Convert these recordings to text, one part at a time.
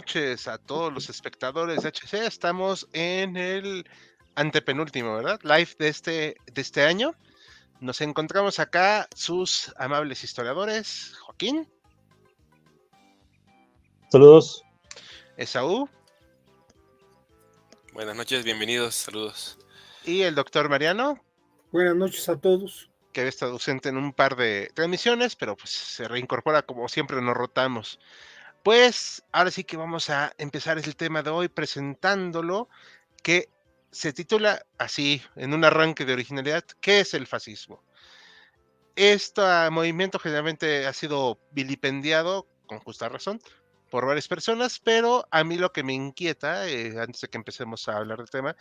noches a todos los espectadores de HC. Estamos en el antepenúltimo, ¿verdad? Live de este año. Nos encontramos acá sus amables historiadores, Joaquín, Saludos. Esaú Buenas noches, bienvenidos, saludos. y el doctor Mariano, Buenas noches a todos. que había estado ausente en un par de transmisiones, pero pues se reincorpora como siempre nos rotamos. Pues ahora sí que vamos a empezar el tema de hoy presentándolo, que se titula así, en un arranque de originalidad: ¿qué es el fascismo? Este movimiento generalmente ha sido vilipendiado, con justa razón, por varias personas, pero a mí lo que me inquieta, antes de que empecemos a hablar del tema,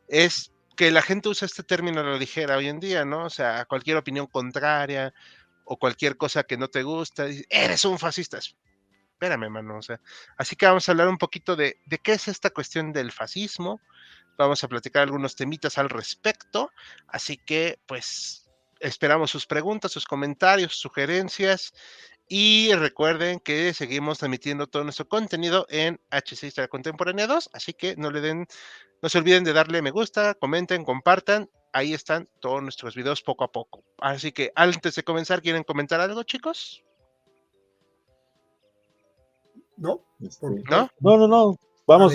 es que la gente usa este término a la ligera hoy en día, ¿no? O sea, cualquier opinión contraria o cualquier cosa que no te gusta, dices, eres un fascista. Espérame, mano, o sea, así que vamos a hablar un poquito de qué es esta cuestión del fascismo. Vamos a platicar algunos temitas al respecto, así que pues esperamos sus preguntas, sus comentarios, sugerencias, y recuerden que seguimos transmitiendo todo nuestro contenido en HC Historia Contemporánea 2, así que no se olviden de darle me gusta, comenten, compartan, ahí están todos nuestros videos poco a poco. Así que antes de comenzar, ¿quieren comentar algo, chicos? ¿No? ¿No? No. Vamos.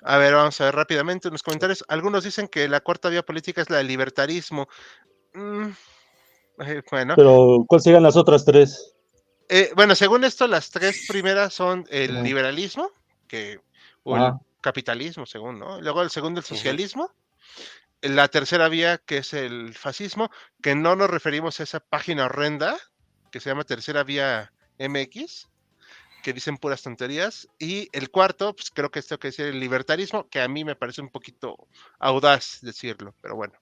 A ver, vamos a ver rápidamente unos comentarios. Algunos dicen que la cuarta vía política es la del libertarismo. Bueno. Pero, ¿cuáles serían las otras tres? Bueno, según esto, las tres primeras son el liberalismo, o el capitalismo, según, ¿no? Luego el segundo, el socialismo. La tercera vía, que es el fascismo, que no nos referimos a esa página horrenda que se llama Tercera Vía MX, que dicen puras tonterías. Y el cuarto, pues creo que esto que es el libertarismo, que a mí me parece un poquito audaz decirlo, pero bueno,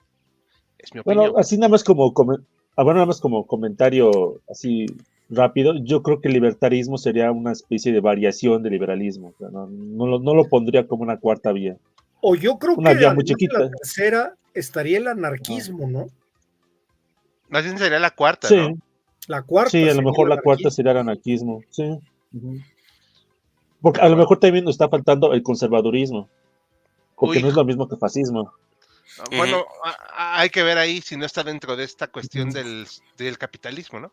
es mi opinión. Bueno, así nada más como comentario así rápido, yo creo que el libertarismo sería una especie de variación de liberalismo. O sea, no lo pondría como una cuarta vía. O yo creo Una que vía muy además de chiquita. la tercera estaría el anarquismo, ¿no? Más bien sería la cuarta, Sí. ¿no? La cuarta. Sí, a lo sería mejor el la cuarta anarquismo. sería el anarquismo. Sí. Porque a lo mejor también nos está faltando el conservadurismo. Porque no es lo mismo que fascismo. Bueno, hay que ver ahí si no está dentro de esta cuestión del capitalismo, ¿no?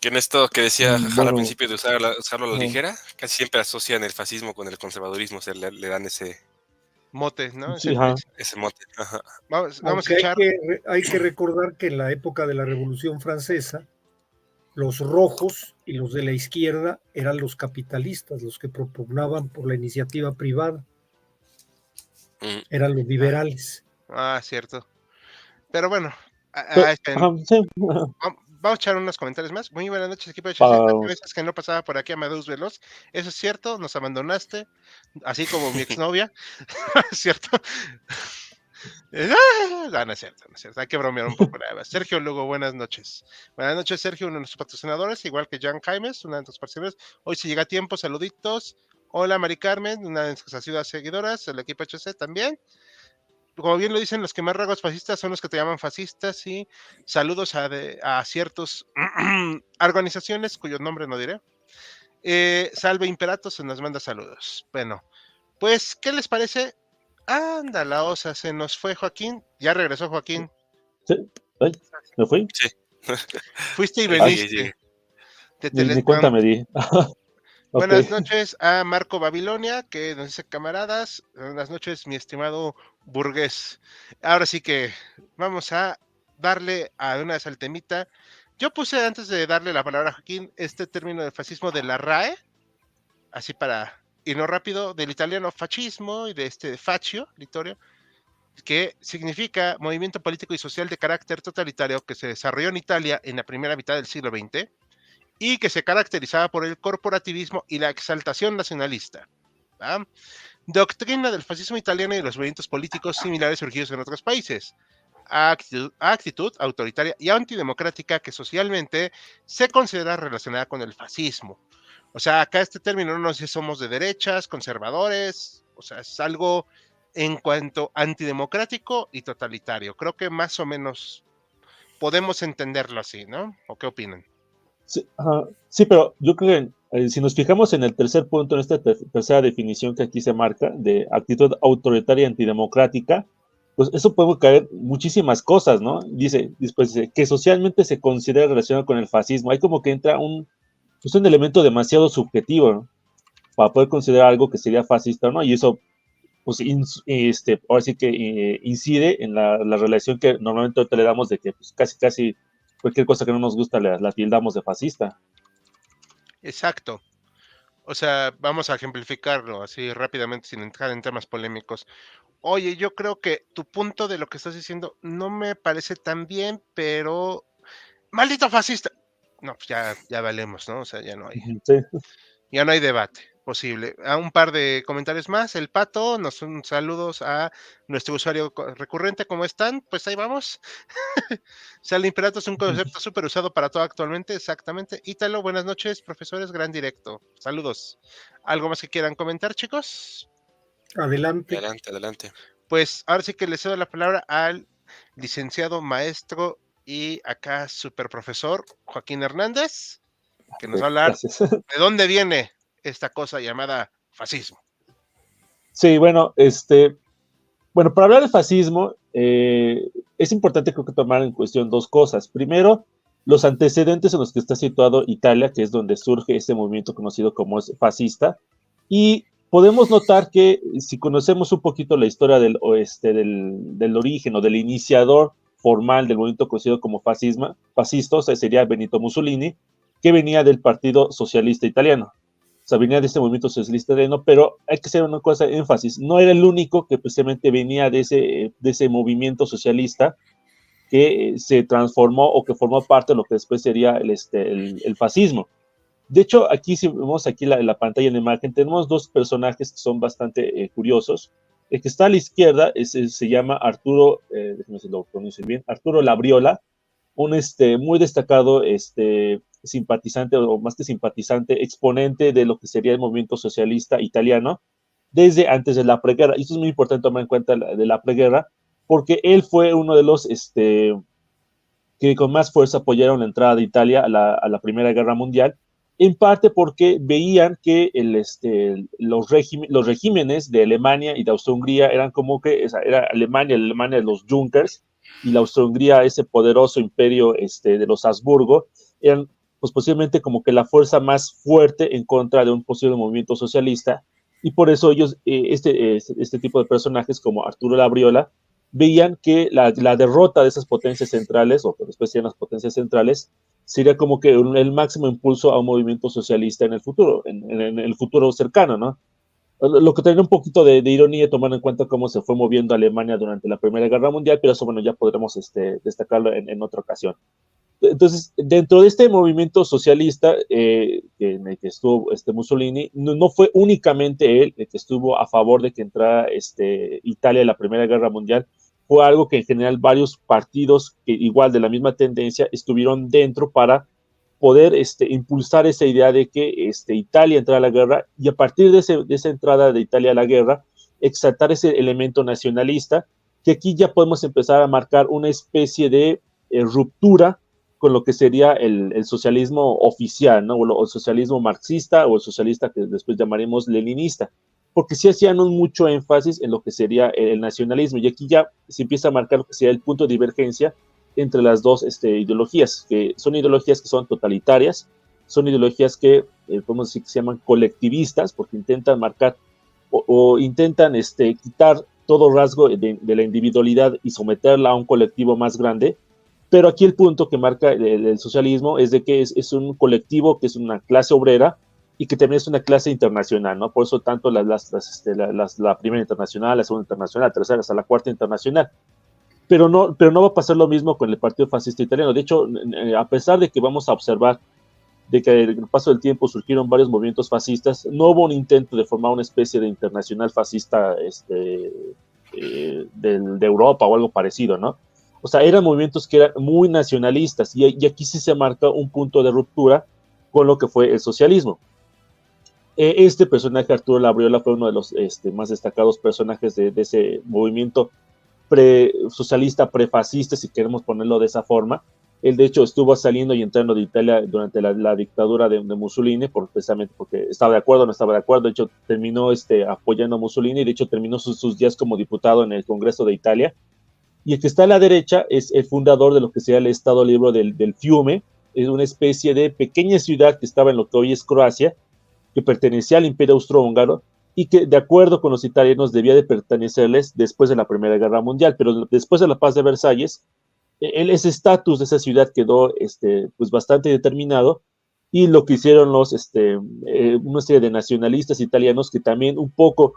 Que en esto que decía Jara bueno, al principio de usarlo a la ligera, casi siempre asocian el fascismo con el conservadurismo, o sea, le dan ese mote, ¿no? Sí, ese mote. Ajá. Vamos a echar. Hay que recordar que en la época de la Revolución Francesa, los rojos y los de la izquierda eran los capitalistas, los que propugnaban por la iniciativa privada. Eran los liberales. Cierto. Pero bueno, sí. Vamos a echar unos comentarios más. Muy buenas noches, equipo de HC. Hace veces que no pasaba por aquí Amadeus Veloz. Eso es cierto, nos abandonaste, así como mi exnovia. ¿Es cierto? No es cierto, no es cierto. Hay que bromear un poco nada más. Sergio Lugo, buenas noches. Buenas noches, Sergio, uno de nuestros patrocinadores, igual que Jan Jaimes, una de nuestros patrocinadores. Hoy si llega a tiempo, saluditos. Hola, Mari Carmen, una de nuestras ciudades seguidoras, el equipo HC también. Como bien lo dicen, los que más rasgos fascistas son los que te llaman fascistas, y saludos a ciertas organizaciones cuyos nombres no diré. Salve Imperato se nos manda saludos. Bueno, pues, ¿qué les parece? Anda, la osa, se nos fue Joaquín. Ya regresó Joaquín. Sí. Ay, ¿me fui? Sí. Fuiste y veniste. Ni cuenta me di. Buenas noches a Marco Babilonia, que nos dice camaradas. Buenas noches, mi estimado burgués. Ahora sí que vamos a darle a una vez al temita. Yo puse, antes de darle la palabra a Joaquín, este término de fascismo de la RAE, así para irnos rápido, del italiano fascismo y de faccio, Littorio, que significa movimiento político y social de carácter totalitario que se desarrolló en Italia en la primera mitad del siglo XX y que se caracterizaba por el corporativismo y la exaltación nacionalista. ¿Va? Doctrina del fascismo italiano y de los movimientos políticos similares surgidos en otros países. Actitud autoritaria y antidemocrática que socialmente se considera relacionada con el fascismo. O sea, acá este término no sé si somos de derechas, conservadores, o sea, es algo en cuanto antidemocrático y totalitario. Creo que más o menos podemos entenderlo así, ¿no? ¿O qué opinan? Sí, pero yo creo que Si nos fijamos en el tercer punto, en esta tercera definición que aquí se marca, de actitud autoritaria y antidemocrática, pues eso puede caer muchísimas cosas, ¿no? Después dice que socialmente se considera relacionado con el fascismo. Hay como que entra un elemento demasiado subjetivo, ¿no? Para poder considerar algo que sería fascista o no, y eso, pues, ahora sí que incide en la relación que normalmente ahorita le damos de que pues, casi cualquier cosa que no nos gusta la tildamos de fascista. Exacto. O sea, vamos a ejemplificarlo así rápidamente sin entrar en temas polémicos. Oye, yo creo que tu punto de lo que estás diciendo no me parece tan bien, pero maldito fascista. No, pues ya valemos, ¿no? O sea, Sí. ya no hay debate posible. A un par de comentarios más. El Pato, saludos a nuestro usuario recurrente. ¿Cómo están? Pues ahí vamos. O sea, el imperato es un concepto súper usado para todo actualmente, exactamente. Ítalo, buenas noches, profesores, gran directo. Saludos. ¿Algo más que quieran comentar, chicos? Adelante. Adelante. Pues ahora sí que le cedo la palabra al licenciado maestro y acá super profesor Joaquín Hernández, que nos va a hablar de dónde viene esta cosa llamada fascismo. Sí, bueno, para hablar de fascismo, es importante creo que tomar en cuestión dos cosas. Primero, los antecedentes en los que está situado Italia, que es donde surge este movimiento conocido como fascista, y podemos notar que si conocemos un poquito la historia del origen o del iniciador formal del movimiento conocido como fascista, o sea, sería Benito Mussolini, que venía del Partido Socialista Italiano. O sea, venía de este movimiento socialista italiano, pero hay que hacer una cosa de énfasis, no era el único que precisamente venía de ese movimiento socialista que se transformó o que formó parte de lo que después sería el fascismo. De hecho, aquí, si vemos aquí la pantalla en imagen, tenemos dos personajes que son bastante curiosos. El que está a la izquierda se llama Arturo, déjenme si lo pronuncio bien, Arturo Labriola, un muy destacado simpatizante, o más que simpatizante, exponente de lo que sería el movimiento socialista italiano desde antes de la preguerra. Y esto es muy importante tomar en cuenta de la preguerra, porque él fue uno de los que con más fuerza apoyaron la entrada de Italia a la Primera Guerra Mundial, en parte porque veían que los regímenes de Alemania y de Austria-Hungría eran como que, era Alemania de los Junkers, y la Austria-Hungría, ese poderoso imperio de los Habsburgo, eran pues posiblemente como que la fuerza más fuerte en contra de un posible movimiento socialista, y por eso ellos, este tipo de personajes como Arturo Labriola, veían que la derrota de esas potencias centrales, o que después serían las potencias centrales, sería como que el máximo impulso a un movimiento socialista en el futuro, en el futuro cercano, ¿no? Lo que tiene un poquito de ironía tomando en cuenta cómo se fue moviendo Alemania durante la Primera Guerra Mundial, pero eso, bueno, ya podremos destacarlo en otra ocasión. Entonces, dentro de este movimiento socialista en el que estuvo Mussolini, no fue únicamente él el que estuvo a favor de que entrara Italia en la Primera Guerra Mundial. Fue algo que en general varios partidos que igual de la misma tendencia estuvieron dentro para poder impulsar esa idea de que Italia entrara a la guerra, y a partir de esa entrada de Italia a la guerra, exaltar ese elemento nacionalista, que aquí ya podemos empezar a marcar una especie de ruptura con lo que sería el socialismo oficial, ¿no? O el socialismo marxista, o el socialista que después llamaremos leninista, porque sí hacían mucho énfasis en lo que sería el nacionalismo, y aquí ya se empieza a marcar lo que sería el punto de divergencia entre las dos ideologías, que son totalitarias, son ideologías que podemos decir que se llaman colectivistas, porque intentan marcar o intentan quitar todo rasgo de la individualidad y someterla a un colectivo más grande. Pero aquí el punto que marca el socialismo es de que es un colectivo, que es una clase obrera, y que también es una clase internacional, ¿no? Por eso tanto la primera internacional, la segunda internacional, la tercera, hasta la cuarta internacional. Pero no va a pasar lo mismo con el Partido Fascista Italiano. De hecho, a pesar de que vamos a observar de que en el paso del tiempo surgieron varios movimientos fascistas, no hubo un intento de formar una especie de internacional fascista de Europa o algo parecido, ¿no? O sea, eran movimientos que eran muy nacionalistas, y aquí sí se marca un punto de ruptura con lo que fue el socialismo. Este personaje, Arturo Labriola, fue uno de los más destacados personajes de ese movimiento socialista, prefascista, si queremos ponerlo de esa forma, Él, de hecho, estuvo saliendo y entrando de Italia durante la dictadura de Mussolini, precisamente porque estaba de acuerdo o no estaba de acuerdo. De hecho, terminó apoyando a Mussolini y, de hecho, terminó sus días como diputado en el Congreso de Italia. Y el que está a la derecha es el fundador de lo que sería el Estado Libre del Fiume. Es una especie de pequeña ciudad que estaba en lo que hoy es Croacia, que pertenecía al Imperio Austrohúngaro y que, de acuerdo con los italianos, debía de pertenecerles después de la Primera Guerra Mundial. Pero después de la Paz de Versalles, ese estatus de esa ciudad quedó pues bastante determinado, y lo que hicieron una serie de nacionalistas italianos que también un poco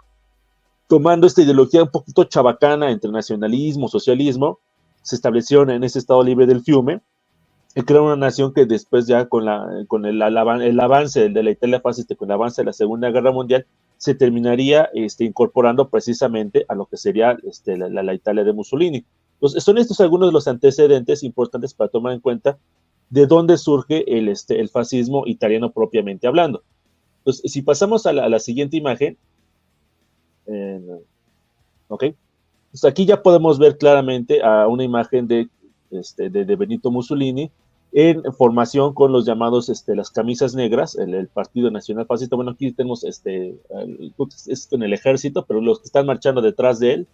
tomando esta ideología un poquito chabacana entre nacionalismo, socialismo, se establecieron en ese Estado Libre del Fiume y crearon una nación que después ya con el avance de la Italia fascista, con el avance de la Segunda Guerra Mundial, se terminaría incorporando precisamente a lo que sería la Italia de Mussolini. Entonces, son estos algunos de los antecedentes importantes para tomar en cuenta de dónde surge el fascismo italiano propiamente hablando. Entonces, si pasamos a la siguiente imagen, ok, pues aquí ya podemos ver claramente a una imagen de Benito Mussolini en formación con los llamados las camisas negras, el Partido Nacional Fascista. Bueno, aquí tenemos es en el ejército, pero los que están marchando detrás de él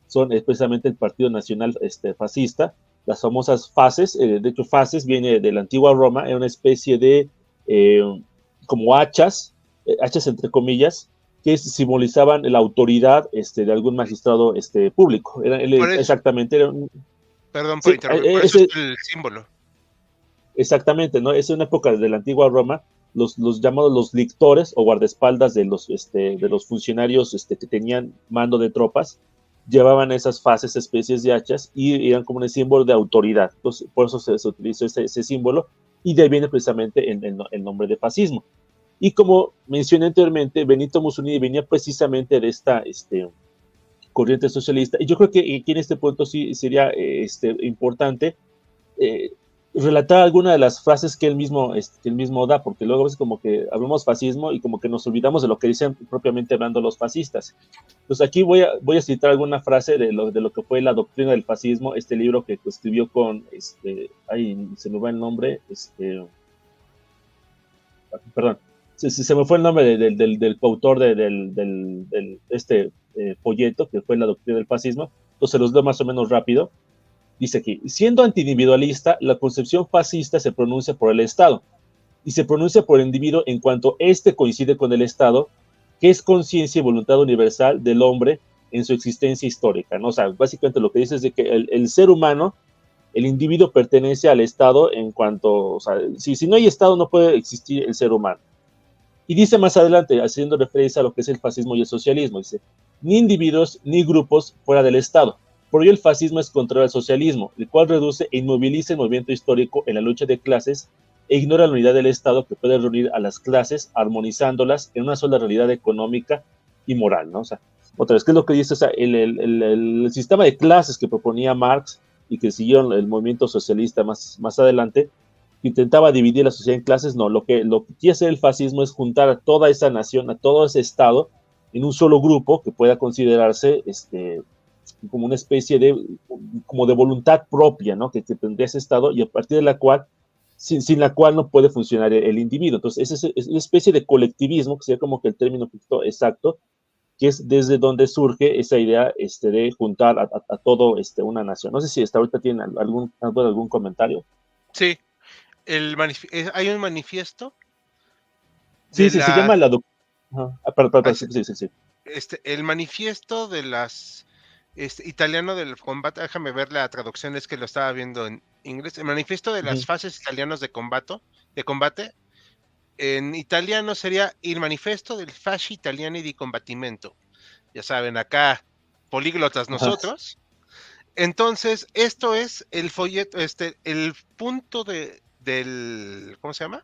son precisamente el Partido Nacional Fascista, las famosas fases. De hecho, fases viene de la antigua Roma, era una especie de como hachas entre comillas, que simbolizaban la autoridad de algún magistrado público. Exactamente. Perdón por interrumpir, por eso es el símbolo. Exactamente, ¿no? Es una época de la antigua Roma, los llamados los lictores o guardaespaldas de los funcionarios que tenían mando de tropas, llevaban esas fases, especies de hachas, y eran como un símbolo de autoridad. Entonces, por eso se utilizó ese símbolo, y de ahí viene precisamente el nombre de fascismo. Y como mencioné anteriormente, Benito Mussolini venía precisamente de esta corriente socialista, y yo creo que aquí en este punto sí sería importante relatar alguna de las frases que él mismo da, porque luego a veces como que hablamos fascismo y como que nos olvidamos de lo que dicen propiamente hablando los fascistas. Entonces aquí voy a citar alguna frase de lo que fue La doctrina del fascismo, este libro que escribió con, ay, se me va el nombre, perdón, se me fue el nombre del coautor de este folleto, que fue La doctrina del fascismo. Entonces los leo más o menos rápido. Dice aquí: siendo antiindividualista, la concepción fascista se pronuncia por el Estado, y se pronuncia por el individuo en cuanto éste coincide con el Estado, que es conciencia y voluntad universal del hombre en su existencia histórica, ¿no? O sea, básicamente lo que dice es de que el ser humano, el individuo, pertenece al Estado en cuanto, o sea, si no hay Estado no puede existir el ser humano. Y dice más adelante, haciendo referencia a lo que es el fascismo y el socialismo, dice: ni individuos ni grupos fuera del Estado. Por ello el fascismo es contrario al socialismo, el cual reduce e inmoviliza el movimiento histórico en la lucha de clases e ignora la unidad del Estado, que puede reunir a las clases, armonizándolas en una sola realidad económica y moral, ¿no? O sea, otra vez, ¿qué es lo que dice? O sea, el sistema de clases que proponía Marx y que siguieron el movimiento socialista más adelante, intentaba dividir la sociedad en clases. No, lo que quiere hacer el fascismo es juntar a toda esa nación, a todo ese Estado, en un solo grupo que pueda considerarse como una especie de voluntad propia, ¿no? Que tendría ese Estado, y a partir de la cual, sin la cual no puede funcionar el individuo. Entonces, es una especie de colectivismo, que sería como que el término exacto, que es desde donde surge esa idea de juntar a todo una nación. No sé si hasta ahorita tienen algún comentario. Sí, hay un manifiesto. Sí, se llama la... Sí. El manifiesto de las... italiano del combate, déjame ver la traducción, es que lo estaba viendo en inglés. El manifiesto de las fases italianas de combate, en italiano sería Il manifesto del fasci italiani di combattimento. Ya saben, acá políglotas nosotros. Entonces, esto es el folleto, el punto del, ¿cómo se llama?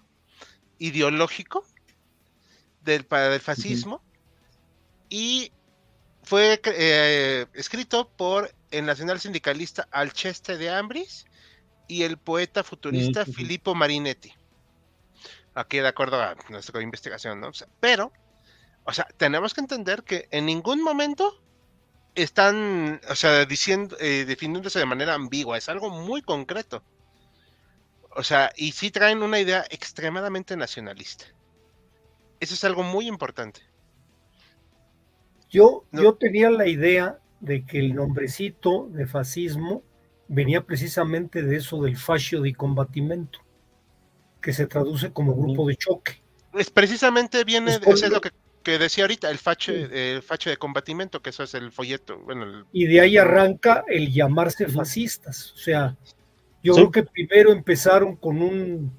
Ideológico del fascismo, y fue escrito por el nacional sindicalista Alceste de Ambris y el poeta futurista Filippo Marinetti. Aquí de acuerdo a nuestra investigación, ¿no? Pero, o sea, tenemos que entender que en ningún momento están, o sea, definiéndose de manera ambigua, es algo muy concreto. O sea, y sí traen una idea extremadamente nacionalista. Eso es algo muy importante. Yo No, tenía la idea de que el nombrecito de fascismo venía precisamente de eso del fascio di combattimento, que se traduce como grupo de choque. es precisamente viene, Son eso es lo los- que decía ahorita, sí. el facho de combatimiento, que eso es el folleto. Bueno, Y de ahí mm, arranca el llamarse Ujú. fascistas. O sea, yo creo Sí, que primero empezaron con un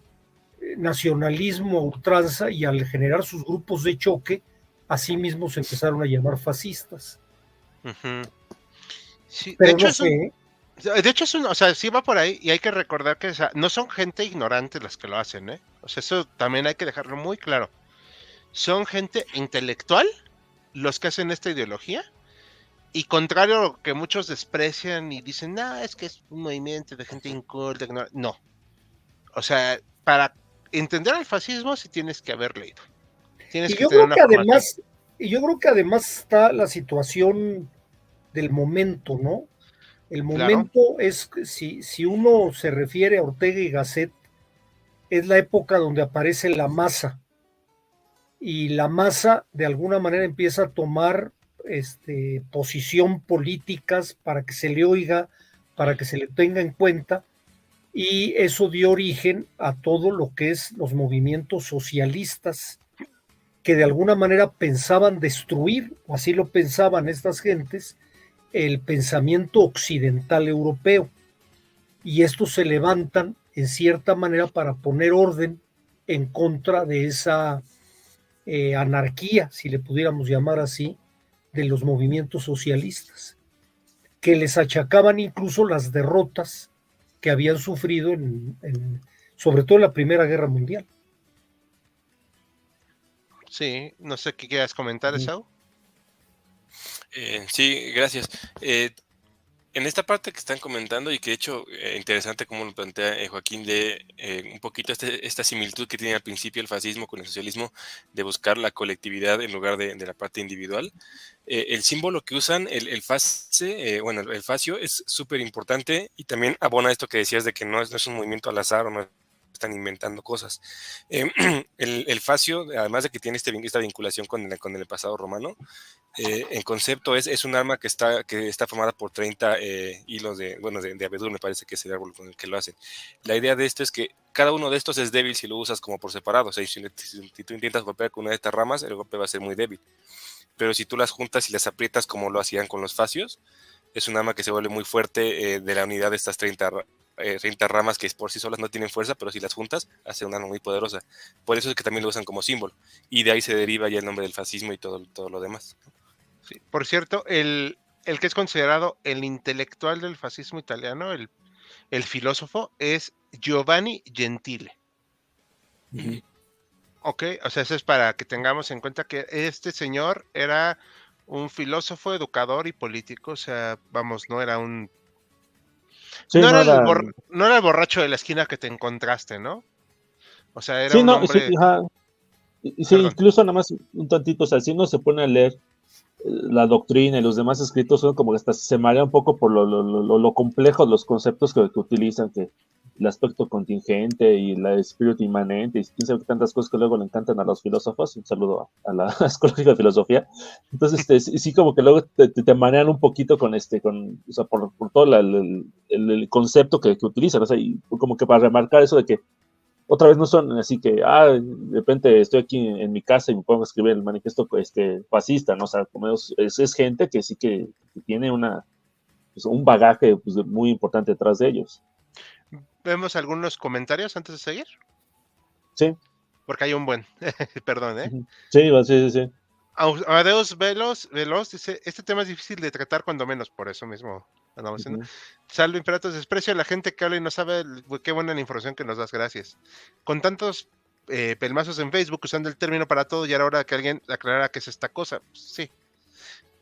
nacionalismo a ultranza y al generar sus grupos de choque, así mismo se empezaron a llamar fascistas. ujú. Sí, Pero no sé, ¿eh? de hecho es un, o sea, sí va por ahí y hay que recordar que, o sea, no son gente ignorante las que lo hacen, ¿eh? O sea, eso también hay que dejarlo muy claro. Son gente intelectual los que hacen esta ideología. Y contrario a lo que muchos desprecian y dicen, no, es que es un movimiento de gente inculta. No. O sea, para entender el fascismo sí tienes que haber leído. Tienes Y que yo tener creo una que formación. además, y yo creo que además está la situación del momento, ¿no? El Claro. momento es, si uno se refiere a Ortega y Gasset, es la época donde aparece la masa y la masa de alguna manera empieza a tomar posición políticas para que se le oiga, para que se le tenga en cuenta, y eso dio origen a todo lo que es los movimientos socialistas que de alguna manera pensaban destruir, o así lo pensaban estas gentes, el pensamiento occidental europeo. Y estos se levantan en cierta manera para poner orden en contra de esa anarquía, si le pudiéramos llamar así, de los movimientos socialistas, que les achacaban incluso las derrotas que habían sufrido sobre todo en la Primera Guerra Mundial. Sí, no sé qué quieras comentar, ujú, Esau. Sí, gracias. En esta parte que están comentando y que de hecho interesante cómo lo plantea Joaquín de un poquito esta similitud que tiene al principio el fascismo con el socialismo de buscar la colectividad en lugar de la parte individual. El símbolo que usan, el fasce, bueno, el fascio es súper importante y también abona esto que decías de que no es un movimiento al azar o no están inventando cosas. Eh, el fascio, además de que tiene esta vinculación con el pasado romano, en concepto es un arma que está formada por 30 hilos de abedul, me parece que es el árbol con el que lo hacen. La idea de esto es que cada uno de estos es débil si lo usas como por separado. O sea, si tú intentas golpear con una de estas ramas, el golpe va a ser muy débil. Pero si tú las juntas y las aprietas como lo hacían con los fascios, es un arma que se vuelve muy fuerte de la unidad de estas 30 ramas que por sí solas no tienen fuerza, pero si las juntas, hace un arma muy poderosa. Por eso es que también lo usan como símbolo. Y de ahí se deriva ya el nombre del fascismo y todo lo demás. Sí. Por cierto, el que es considerado el intelectual del fascismo italiano, el filósofo, es Giovanni Gentile. ujú. Ok, o sea, eso es para que tengamos en cuenta que este señor era un filósofo, educador y político. O sea, vamos, Sí, no era. no era el borracho de la esquina que te encontraste, ¿no? O sea, era Sí, un no, sí, hombre, ajá. Sí, perdón. incluso nada más un tantito, o sea, si uno se pone a leer la doctrina y los demás escritos, son como que hasta se marea un poco por lo complejo, los conceptos que utilizan, que el aspecto contingente y la espíritu inmanente, y quién sabe qué tantas cosas que luego le encantan a los filósofos. Un saludo a la Escuela de Filosofía. Entonces, sí, como que luego te marean un poquito o sea, por todo el concepto que utilizan, o sea, y como que para remarcar eso de que otra vez no son así que, de repente estoy aquí en mi casa y me pongo a escribir el manifiesto fascista, ¿no? O sea, como es gente que sí que tiene pues, un bagaje pues, muy importante detrás de ellos. Vemos algunos comentarios antes de seguir, Sí, porque hay un buen, perdón, ¿eh? ujú. Sí, sí, sí, sí. Amadeus Veloz dice, este tema es difícil de tratar cuando menos, por eso mismo andamos haciendo. Ujú. Salve Imperatos, desprecio a la gente que habla y no sabe qué buena la información que nos das, gracias. Con tantos pelmazos en Facebook usando el término para todo, ya era hora que alguien aclarara qué es esta cosa. Sí.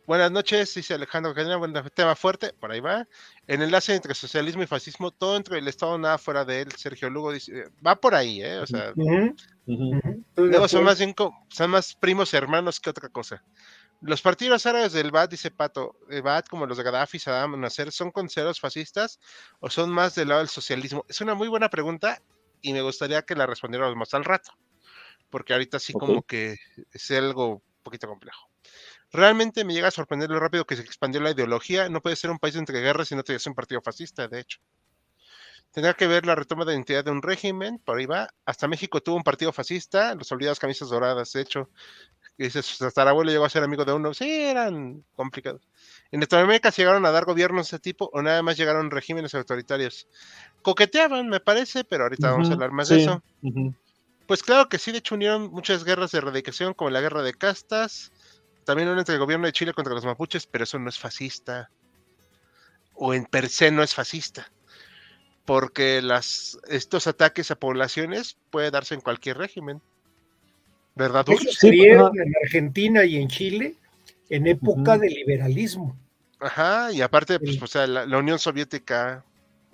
Buenas noches, dice Alejandro Cadena, buen tema fuerte, por ahí va. El enlace entre socialismo y fascismo, todo entre el Estado, nada fuera de él. Sergio Lugo dice, va por ahí, o Ujú. sea, Uh-huh, Ujú. uh-huh, estoy de luego acuerdo. son más primos hermanos que otra cosa. Los partidos árabes del BAT, dice Pato, BAT como los de Gaddafi, Saddam, Nasser, ¿son considerados fascistas o son más del lado del socialismo? Es una muy buena pregunta y me gustaría que la respondiéramos más al rato, porque ahorita sí Ok. como que es algo un poquito complejo. Realmente me llega a sorprender lo rápido que se expandió la ideología. No puede ser un país entre guerras si no te un partido fascista, de hecho. Tendrá que ver la retoma de identidad de un régimen, por ahí va. Hasta México tuvo un partido fascista, los olvidados camisas doradas, de hecho. Dices, su tatarabuelo llegó a ser amigo de uno. Sí, eran complicados. En Latinoamérica se llegaron a dar gobiernos de ese tipo o nada más llegaron regímenes autoritarios. Coqueteaban, me parece, pero ahorita vamos a Ujú, hablar más de sí. eso. Ujú. Pues claro que sí, de hecho unieron muchas guerras de erradicación, como la guerra de castas, también una entre el gobierno de Chile contra los mapuches, pero eso no es fascista, o en per se no es fascista, porque estos ataques a poblaciones puede darse en cualquier régimen, ¿verdad, Esos Dulce? se Sí, dieron ajá. en Argentina y en Chile en época Ujú. de liberalismo. Ajá, y aparte, pues, El- o sea, la Unión Soviética,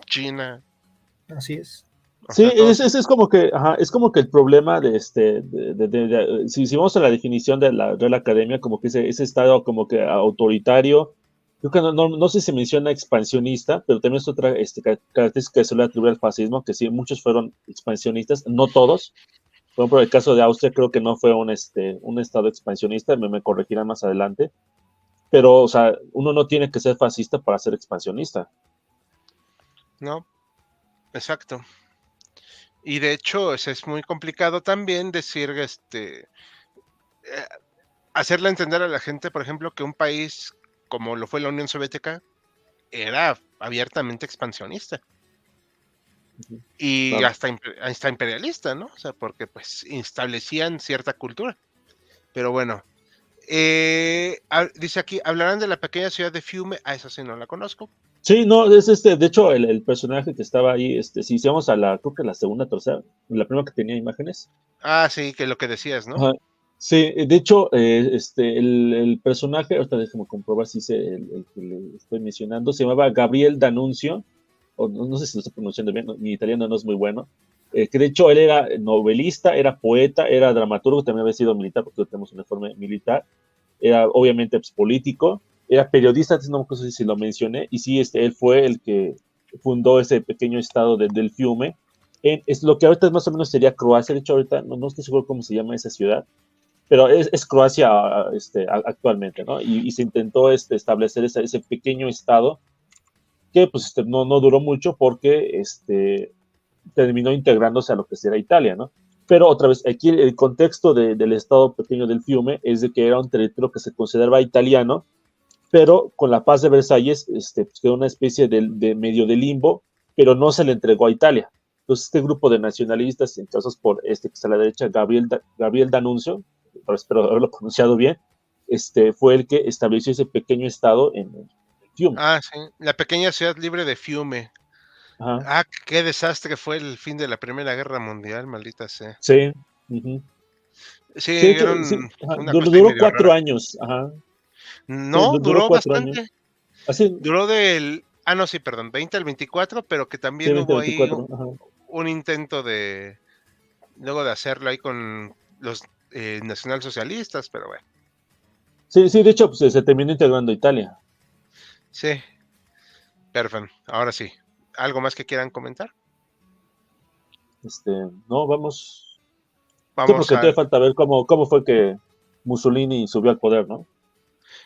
China, Así es. o Sí, sea, todos. es como que, ajá, es como que el problema de si vamos a la definición de la Real Academia, como que ese estado como que autoritario, creo que no sé si se menciona expansionista, pero también es otra característica que se le atribuye al fascismo, que sí, muchos fueron expansionistas, no todos. Por ejemplo, el caso de Austria creo que no fue un estado expansionista, me corregirán más adelante, pero, o sea, uno no tiene que ser fascista para ser expansionista. No, exacto. Y de hecho, es muy complicado también decir, hacerle entender a la gente, por ejemplo, que un país como lo fue la Unión Soviética era abiertamente expansionista Ujú, y claro. hasta imperialista, ¿no? O sea, porque pues establecían cierta cultura. Pero bueno, dice aquí, hablarán de la pequeña ciudad de Fiume. Ah, esa sí no la conozco. Sí, no, es de hecho, el personaje que estaba ahí, si vamos a creo que la segunda, tercera, la primera que tenía imágenes. Ah, sí, que lo que decías, ¿no? Ajá. Sí, de hecho, el personaje, ahorita déjame comprobar si es el que le estoy mencionando, se llamaba Gabriel D'Annunzio, o no sé si lo estoy pronunciando bien, mi italiano no es muy bueno, que de hecho él era novelista, era poeta, era dramaturgo, también había sido militar, porque tenemos un uniforme militar, era obviamente pues, político, era periodista, antes no sé si lo mencioné, y sí, él fue el que fundó ese pequeño estado del Fiume, es lo que ahorita más o menos sería Croacia, de hecho ahorita no estoy seguro cómo se llama esa ciudad, pero es Croacia actualmente, ¿no? Y se intentó establecer ese pequeño estado que pues no duró mucho porque terminó integrándose a lo que será Italia, ¿no? Pero otra vez, aquí el contexto del estado pequeño del Fiume es de que era un territorio que se consideraba italiano, pero con la paz de Versalles pues quedó una especie de medio de limbo, pero no se le entregó a Italia. Entonces este grupo de nacionalistas, encabezados por que está a la derecha, Gabriel D'Annunzio, espero haberlo pronunciado bien, fue el que estableció ese pequeño estado en el Fiume. Ah, sí, la pequeña ciudad libre de Fiume. Ajá. Ah, qué desastre fue el fin de la Primera Guerra Mundial, maldita sea. Sí. Uh-huh. Sí, Sí, de hecho, sí, vieron ajá, una cosa ahí duró medio rara. 4 años. Ajá. Sí, No, duró duró 4 años. bastante. Así, Duró no, sí, perdón, 20 al 24, pero que sí, también hubo ahí 2024. Ajá. un intento luego de hacerlo ahí con los nacionalsocialistas, pero bueno, Sí, sí, de hecho, pues, se terminó integrando a Italia. sí, perfecto. Ahora sí, ¿algo más que quieran comentar? Este, no, vamos. Sí, Vamos porque a, todavía falta ver cómo fue que Mussolini subió al poder, ¿no?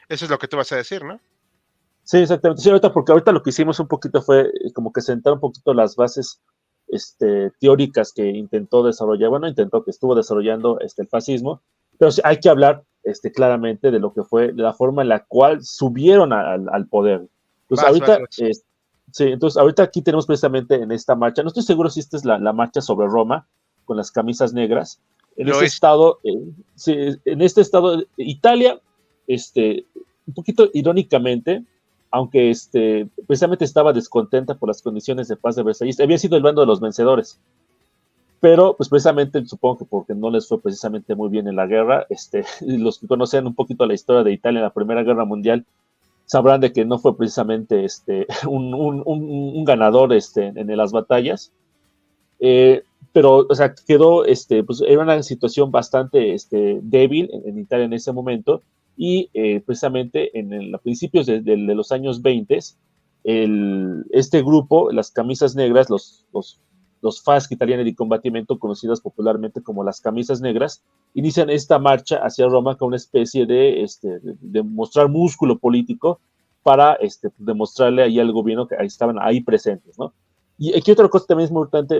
eso es lo que tú vas a decir, ¿no? Sí, exactamente. Sí, porque ahorita lo que hicimos un poquito fue como que sentar un poquito las bases teóricas que intentó desarrollar, bueno, que estuvo desarrollando el fascismo, pero sí hay que hablar claramente de lo que fue, de la forma en la cual subieron al poder. Entonces, ahorita, Vas. sí, entonces, ahorita aquí tenemos precisamente en esta marcha, no estoy seguro si esta es la marcha sobre Roma, con las camisas negras, en Lo ese es. estado, sí, en este estado, Italia, un poquito irónicamente, aunque precisamente estaba descontenta por las condiciones de paz de Versalles, había sido el bando de los vencedores, pero pues precisamente supongo que porque no les fue precisamente muy bien en la guerra, los que conocen un poquito la historia de Italia en la Primera Guerra Mundial sabrán de que no fue precisamente un ganador en las batallas, pero o sea, quedó, pues era una situación bastante débil en Italia en ese momento, y precisamente a principios de los años 20, este grupo, las camisas negras, los los Fasci Italiani di Combattimento, conocidas popularmente como las camisas negras, inician esta marcha hacia Roma con una especie de mostrar músculo político para demostrarle ahí al gobierno que estaban ahí presentes, ¿no? Y aquí otra cosa también es muy importante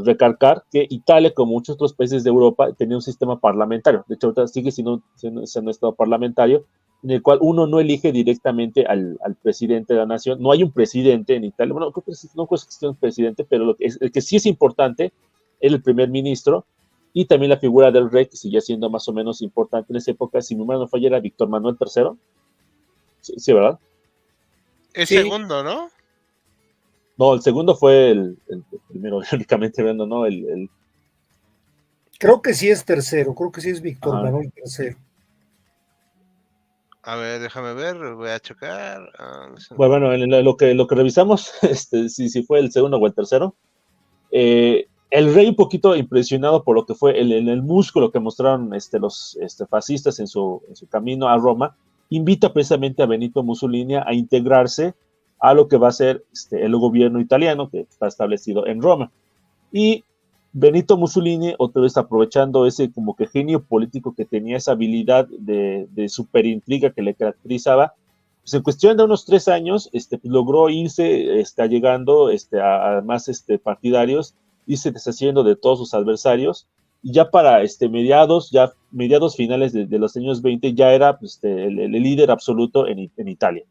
recalcar, que Italia, como muchos otros países de Europa, tenía un sistema parlamentario. De hecho, ahorita sigue siendo un estado parlamentario, en el cual uno no elige directamente al presidente de la nación. No hay un presidente en Italia. Bueno, no creo que existe un presidente, pero el que sí es importante es el primer ministro, y también la figura del rey, que sigue siendo más o menos importante en esa época. Si mi memoria no falla, era Víctor Manuel III. Sí, ¿verdad? El Sí. segundo, ¿no? No, el segundo fue el primero, irónicamente hablando, ¿no? Creo que sí es tercero, creo que sí es Víctor Manuel III. A ver, déjame ver, voy a checar. Bueno, en lo que revisamos, si fue el segundo o el tercero. El rey, un poquito impresionado por lo que fue el músculo que mostraron los fascistas en su camino a Roma, invita precisamente a Benito Mussolini a integrarse a lo que va a ser el gobierno italiano que está establecido en Roma. Y Benito Mussolini, otra vez aprovechando ese como que genio político que tenía, esa habilidad de superintriga que le caracterizaba, pues en cuestión de unos 3 años logró irse llegando a más partidarios, irse deshaciendo de todos sus adversarios, y ya para mediados finales de los años 20 ya era el líder absoluto en Italia.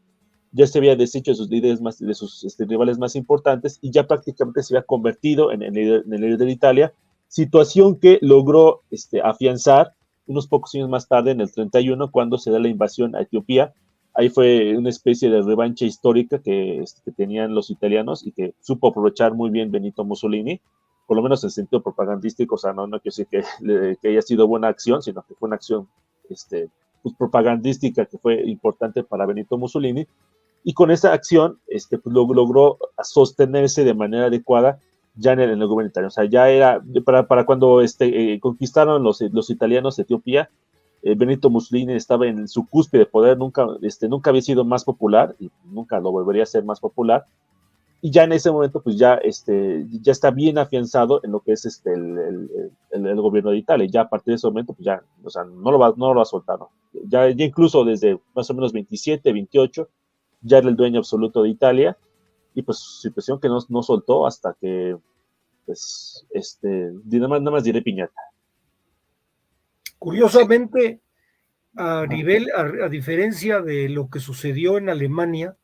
Ya se había deshecho de sus líderes de sus rivales más importantes, y ya prácticamente se había convertido en el líder de Italia, situación que logró afianzar unos pocos años más tarde, en el 31, cuando se da la invasión a Etiopía. Ahí fue una especie de revancha histórica que tenían los italianos, y que supo aprovechar muy bien Benito Mussolini, por lo menos en sentido propagandístico. O sea, no quiero decir que haya sido buena acción, sino que fue una acción pues, propagandística que fue importante para Benito Mussolini. Y con esa acción logró sostenerse de manera adecuada ya en el gobierno italiano. O sea, ya era, para cuando conquistaron los italianos Etiopía, Benito Mussolini estaba en su cúspide de poder, nunca había sido más popular, y nunca lo volvería a ser más popular. Y ya en ese momento, pues ya está bien afianzado en lo que es el gobierno de Italia. Ya a partir de ese momento, pues ya, o sea, no lo va a soltar, ¿no? Ya incluso desde más o menos 27, 28, ya era el dueño absoluto de Italia, y pues situación que no soltó hasta que, pues, nada más diré piñata. Curiosamente, a diferencia de lo que sucedió en Alemania,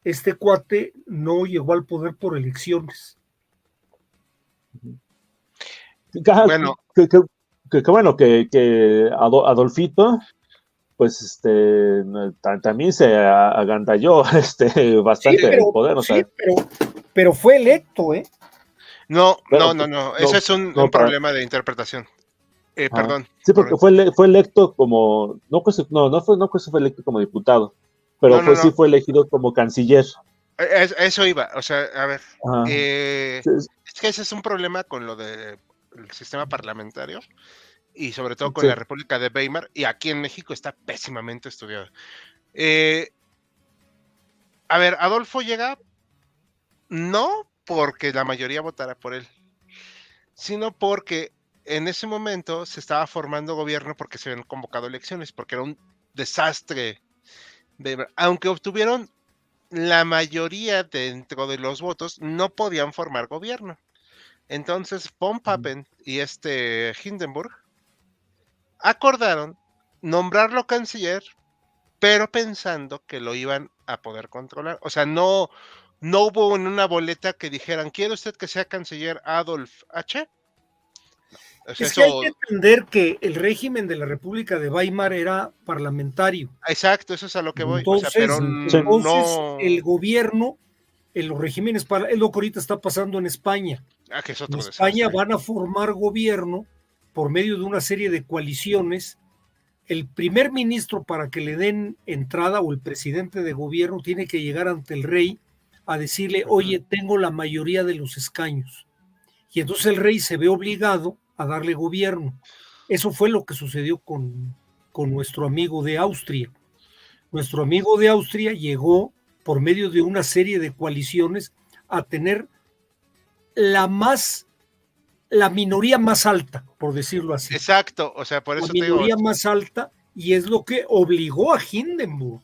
este cuate no llegó al poder por elecciones. Bueno, que Adolfito, pues también se agandalló bastante el poder, o sea. Pero fue electo, ¿eh? No. Ese es un problema de interpretación. Perdón. Sí, porque fue electo como, no fue electo como diputado, pero sí fue elegido como canciller. Eso iba, o sea, a ver, es que ese es un problema con lo del sistema parlamentario, y sobre todo con la República de Weimar, y aquí en México está pésimamente estudiado. A ver, Adolfo llega no porque la mayoría votara por él, sino porque en ese momento se estaba formando gobierno, porque se habían convocado elecciones, porque era un desastre. Aunque obtuvieron la mayoría dentro de los votos, no podían formar gobierno. Entonces von Papen y Hindenburg acordaron nombrarlo canciller, pero pensando que lo iban a poder controlar. O sea, no hubo en una boleta que dijeran, ¿quiere usted que sea canciller Adolf H? O sea, es que hay que entender que el régimen de la República de Weimar era parlamentario. Exacto, eso es a lo que voy. Entonces, o sea, pero no... el gobierno, en los regímenes, es lo que ahorita está pasando en España. Que es otro en España desastre. Van a formar gobierno por medio de una serie de coaliciones. El primer ministro, para que le den entrada, o el presidente de gobierno, tiene que llegar ante el rey a decirle, oye, tengo la mayoría de los escaños. Y entonces el rey se ve obligado a darle gobierno. Eso fue lo que sucedió con nuestro amigo de Austria. Nuestro amigo de Austria llegó por medio de una serie de coaliciones a tener la minoría más alta, por decirlo así. Exacto, o sea, por eso La te digo. minoría más alta, y es lo que obligó a Hindenburg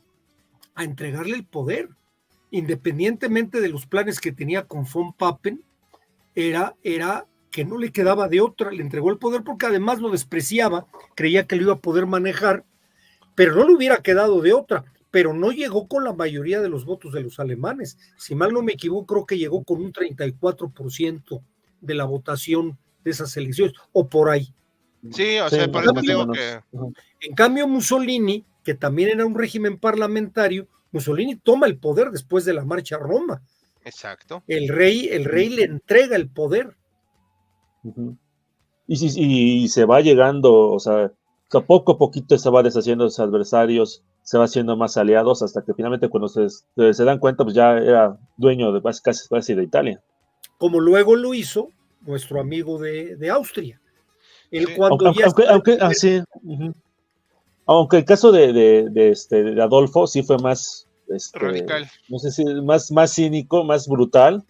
a entregarle el poder, independientemente de los planes que tenía con von Papen, era que no le quedaba de otra, le entregó el poder porque además lo despreciaba, creía que lo iba a poder manejar, pero no le hubiera quedado de otra, pero no llegó con la mayoría de los votos de los alemanes. Si mal no me equivoco, creo que llegó con un 34% de la votación de esas elecciones, o por ahí. Sí, o sea, por eso te digo que... En cambio, Mussolini, que también era un régimen parlamentario, Mussolini toma el poder después de la marcha a Roma. Exacto. El rey le entrega el poder. Y se va llegando, o sea, poco a poquito se va deshaciendo de sus adversarios, se va haciendo más aliados, hasta que finalmente cuando se dan cuenta, pues ya era dueño de casi de Italia. Como luego lo hizo nuestro amigo de Austria. Sí. Aunque el caso de Adolfo sí fue más radical. No sé si más cínico, más brutal,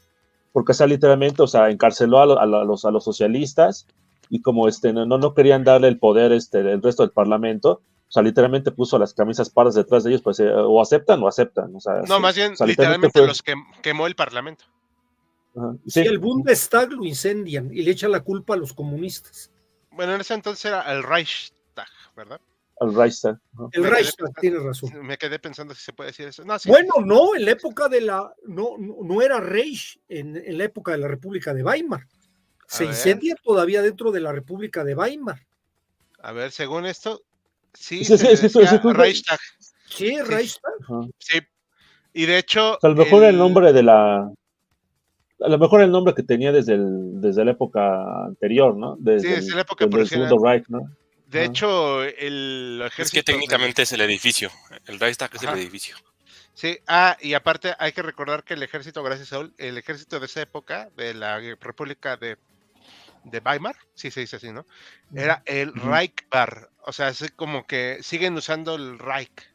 porque literalmente, o sea, encarceló a los socialistas, y como no querían darle el poder el resto del parlamento, o sea, literalmente puso las camisas pardas detrás de ellos, pues o aceptan, o sea, no, más bien, o sea, literalmente los quemó el parlamento. Sí, el Bundestag lo incendian y le echan la culpa a los comunistas. Bueno, en ese entonces era el Reichstag, ¿verdad? El Reichstag. El Reichstag, tiene razón. Me quedé pensando si se puede decir eso. No, sí, bueno, no, en la época de no era Reich, en la época de la República de Weimar. Se incendia todavía dentro de la República de Weimar. A ver, según esto, sí, Reichstag. Sí, Reichstag. Sí, y de hecho... O sea, a lo mejor el nombre a lo mejor el nombre que tenía desde la época anterior, ¿no? Desde la época del Segundo Reich, ¿no? De hecho, el ejército... Es que técnicamente es el edificio. El Reichstag es el edificio. Sí, y aparte hay que recordar que el ejército, gracias a Saúl, el ejército de esa época, de la República de Weimar, sí se dice así, ¿no? Era el Reichswehr, o sea, es como que siguen usando el Reich.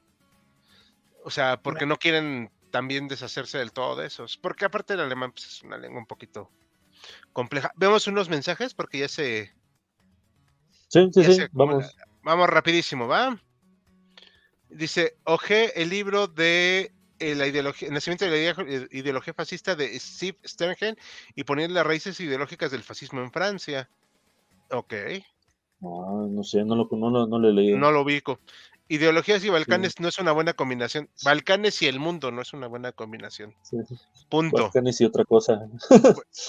O sea, porque no quieren también deshacerse del todo de esos. Porque aparte el alemán pues, es una lengua un poquito compleja. Vemos unos mensajes porque ya se... Sí, vamos. Vamos rapidísimo, ¿va? Dice, oje el libro de la ideología, el nacimiento de la ideología fascista de Steve Sterngen y poner las raíces ideológicas del fascismo en Francia. Ok. No sé, no lo he leído. No lo ubico. Ideologías y Balcanes no es una buena combinación. Balcanes y el mundo no es una buena combinación. Sí. Punto. Balcanes y otra cosa.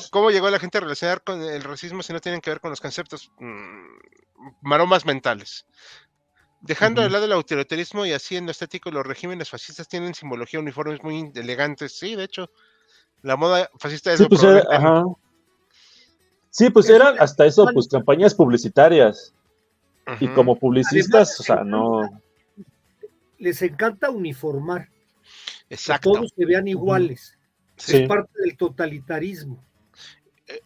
¿Cómo llegó la gente a relacionar con el racismo si no tienen que ver con los conceptos? Maromas mentales. Dejando de lado el autoritarismo y así en lo estético, los regímenes fascistas tienen simbología, uniformes muy elegantes. Sí, de hecho, la moda fascista es Sí, pues eran hasta eso, pues campañas publicitarias. Y como publicistas, además, o sea, no... Les encanta uniformar. Exacto. Que todos se vean iguales. Sí. Es parte del totalitarismo.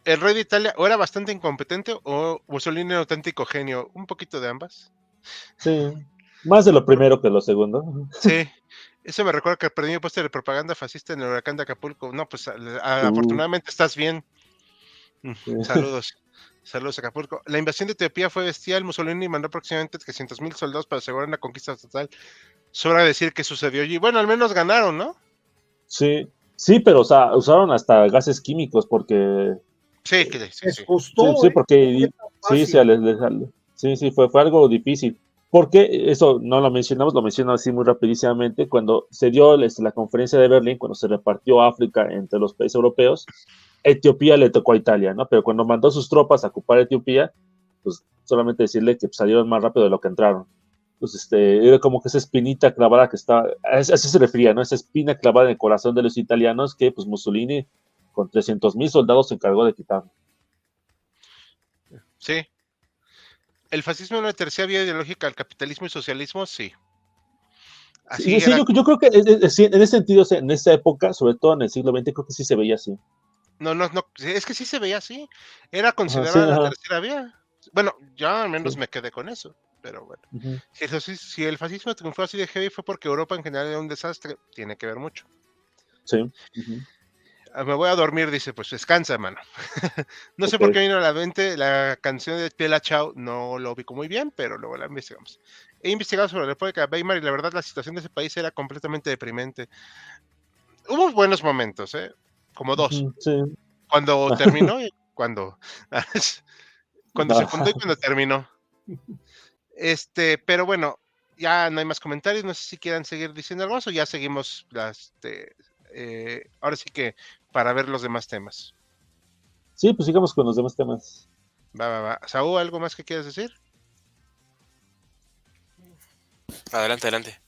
El rey de Italia o era bastante incompetente o Mussolini era auténtico genio. Un poquito de ambas. Sí. Más de lo primero que lo segundo. Sí. Eso me recuerda que perdí mi puesto de propaganda fascista en el huracán de Acapulco. No, pues afortunadamente estás bien. Saludos. Saludos, Acapulco. La invasión de Etiopía fue bestial. Mussolini mandó aproximadamente 300,000 soldados para asegurar una conquista total. Sobra decir que sucedió allí. Bueno, al menos ganaron, ¿no? Sí, pero o sea, usaron hasta gases químicos porque... Sí. Costó, sí, porque... Sí, fue algo difícil. Porque eso no lo mencionamos, lo menciono así muy rapidísimamente. Cuando se dio la conferencia de Berlín, cuando se repartió África entre los países europeos, Etiopía le tocó a Italia, ¿no? Pero cuando mandó sus tropas a ocupar Etiopía, pues solamente decirle que salieron más rápido de lo que entraron. Pues era como que esa espinita clavada que estaba, así se refería, ¿no? Esa espina clavada en el corazón de los italianos que pues Mussolini con 300,000 soldados se encargó de quitar. Sí. ¿El fascismo es una tercera vía ideológica al capitalismo y socialismo? Sí. Así sí, yo creo que en ese sentido, en esa época, sobre todo en el siglo XX, creo que sí se veía así. No, es que sí se veía así. Era considerada la tercera vía. Bueno, yo al menos me quedé con eso. Pero bueno, si el fascismo triunfó así de heavy fue porque Europa en general era un desastre. Tiene que ver mucho. Sí. Me voy a dormir, dice, pues descansa, mano. No sé Ok. por qué vino a la mente la canción de Bella Ciao, no lo ubico muy bien, pero luego la investigamos. He investigado sobre la República de Weimar y la verdad la situación de ese país era completamente deprimente. Hubo buenos momentos, como dos. Ujú, sí. Cuando terminó y cuando, cuando se fundó y Ajá. cuando terminó. Pero bueno, ya no hay más comentarios. No sé si quieran seguir diciendo algo más o ya seguimos ahora sí que para ver los demás temas. Sí, pues sigamos con los demás temas. Va. Saúl, ¿algo más que quieras decir? Adelante, adelante.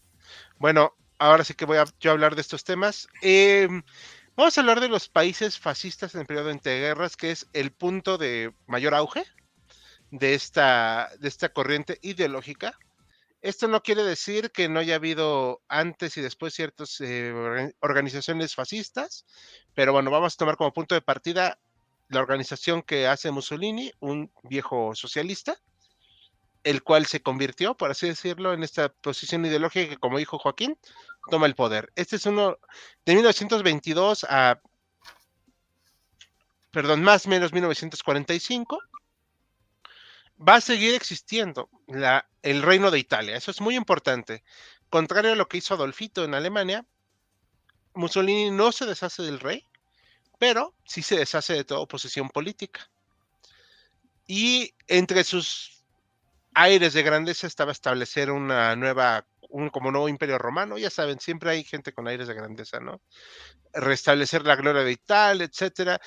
Bueno, ahora sí que voy a yo hablar de estos temas. Vamos a hablar de los países fascistas en el periodo de entreguerras, que es el punto de mayor auge de esta corriente ideológica. Esto no quiere decir que no haya habido antes y después ciertas organizaciones fascistas, pero bueno, vamos a tomar como punto de partida la organización que hace Mussolini, un viejo socialista, el cual se convirtió, por así decirlo, en esta posición ideológica que, como dijo Joaquín, toma el poder. Este es uno de 1922 a, perdón, más o menos 1945. Va a seguir existiendo el reino de Italia, eso es muy importante. Contrario a lo que hizo Adolfito en Alemania, Mussolini no se deshace del rey, pero sí se deshace de toda oposición política. Y entre sus aires de grandeza estaba establecer como nuevo imperio romano. Ya saben, siempre hay gente con aires de grandeza, ¿no? Restablecer la gloria de Italia, etcétera.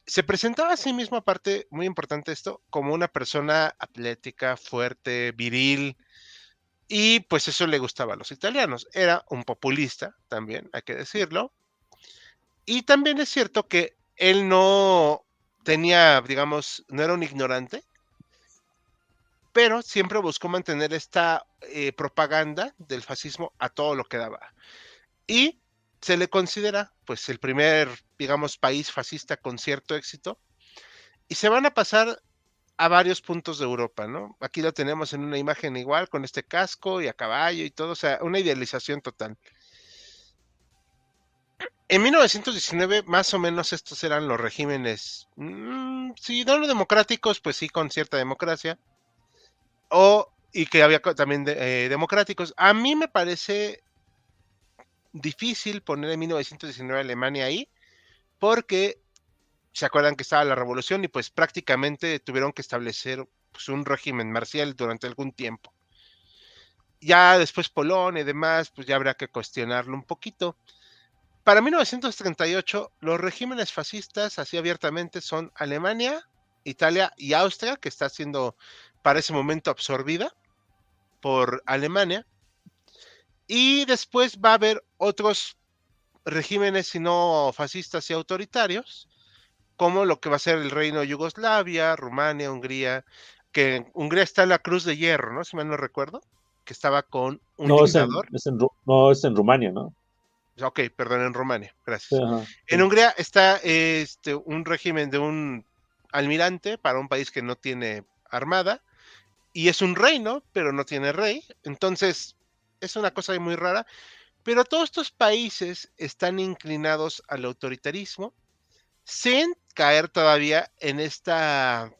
Se presentaba a sí mismo, aparte, muy importante esto, como una persona atlética, fuerte, viril, y pues eso le gustaba a los italianos. Era un populista también, hay que decirlo. Y también es cierto que él no tenía, digamos, no era un ignorante, pero siempre buscó mantener esta propaganda del fascismo a todo lo que daba. Y se le considera, pues, el primer, digamos, país fascista con cierto éxito. Y se van a pasar a varios puntos de Europa, ¿no? Aquí lo tenemos en una imagen igual, con este casco y a caballo y todo, o sea, una idealización total. En 1919, más o menos estos eran los regímenes, si no democráticos, pues sí, con cierta democracia, y que había también democráticos. A mí me parece difícil poner en 1919 Alemania ahí, porque se acuerdan que estaba la revolución y pues prácticamente tuvieron que establecer pues, un régimen marcial durante algún tiempo. Ya después Polonia y demás, pues ya habrá que cuestionarlo un poquito. Para 1938, los regímenes fascistas, así abiertamente, son Alemania, Italia y Austria, que está siendo para ese momento absorbida por Alemania. Y después va a haber otros regímenes, si no fascistas y autoritarios, como lo que va a ser el Reino de Yugoslavia, Rumania, Hungría, que en Hungría está la Cruz de Hierro, ¿no? Si mal no recuerdo, que estaba con un No, dictador. no, es en Rumania, ¿no? Ok, perdón, en Rumania, Sí, gracias. ajá, En sí. Hungría está un régimen de un almirante para un país que no tiene armada y es un reino, pero no tiene rey. Entonces, es una cosa muy rara. Pero todos estos países están inclinados al autoritarismo sin caer todavía en esta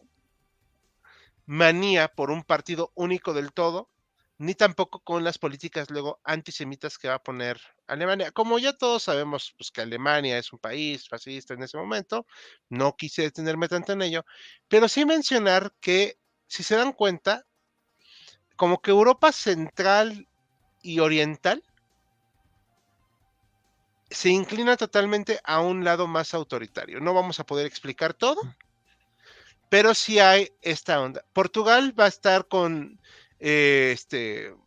manía por un partido único del todo, ni tampoco con las políticas luego antisemitas que va a poner Alemania. Como ya todos sabemos, pues que Alemania es un país fascista en ese momento, no quise detenerme tanto en ello, pero sí mencionar que, si se dan cuenta, como que Europa central y oriental se inclina totalmente a un lado más autoritario. No vamos a poder explicar todo, pero sí hay esta onda. Portugal va a estar con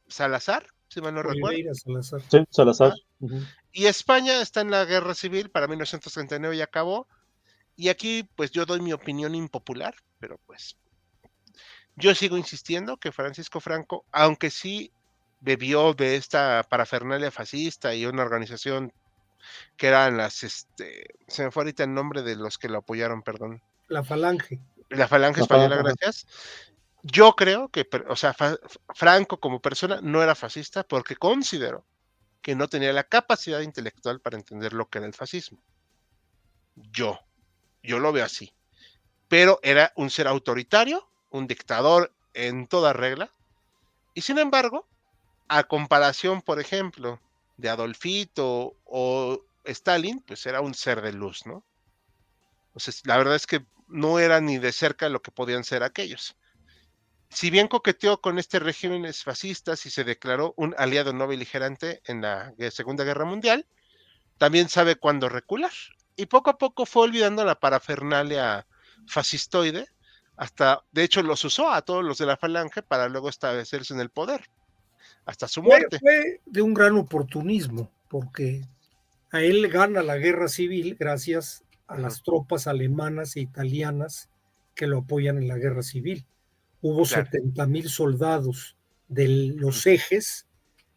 Salazar, si mal no recuerdo. Oliveira Salazar. Sí, Salazar. Ajá. Ujú. Y España está en la guerra civil, para 1939 ya acabó. Y aquí, pues yo doy mi opinión impopular, pero pues yo sigo insistiendo que Francisco Franco, aunque sí bebió de esta parafernalia fascista y una organización que eran se me fue ahorita el nombre de los que lo apoyaron, perdón. La Falange. La Falange Ajá, Española, ajá. gracias. Yo creo que, o sea, Franco como persona no era fascista porque considero que no tenía la capacidad intelectual para entender lo que era el fascismo. Yo lo veo así. Pero era un ser autoritario, un dictador en toda regla, y sin embargo, a comparación, por ejemplo, de Adolfito o Stalin, pues era un ser de luz, ¿no? Entonces, la verdad es que no era ni de cerca lo que podían ser aquellos. Si bien coqueteó con este regímenes fascistas y se declaró un aliado no beligerante en la Segunda Guerra Mundial, también sabe cuándo recular. Y poco a poco fue olvidando la parafernalia fascistoide, hasta, de hecho, los usó a todos los de la Falange para luego establecerse en el poder, hasta su muerte. Fue de un gran oportunismo, porque a él gana la guerra civil gracias a Ajá, las tropas alemanas e italianas que lo apoyan en la guerra civil. Hubo claro. 70,000 soldados de los ejes,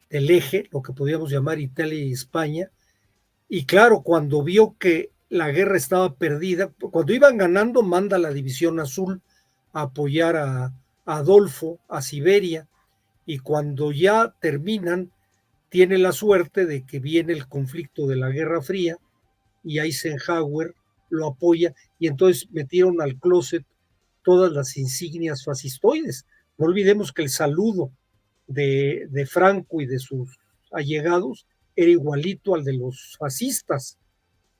del eje, lo que podíamos llamar Italia y España, y claro, cuando vio que la guerra estaba perdida, cuando iban ganando, manda la División Azul a apoyar a Adolfo, a Siberia, y cuando ya terminan, tiene la suerte de que viene el conflicto de la Guerra Fría y Eisenhower lo apoya y entonces metieron al closet todas las insignias fascistoides. No olvidemos que el saludo de Franco y de sus allegados era igualito al de los fascistas,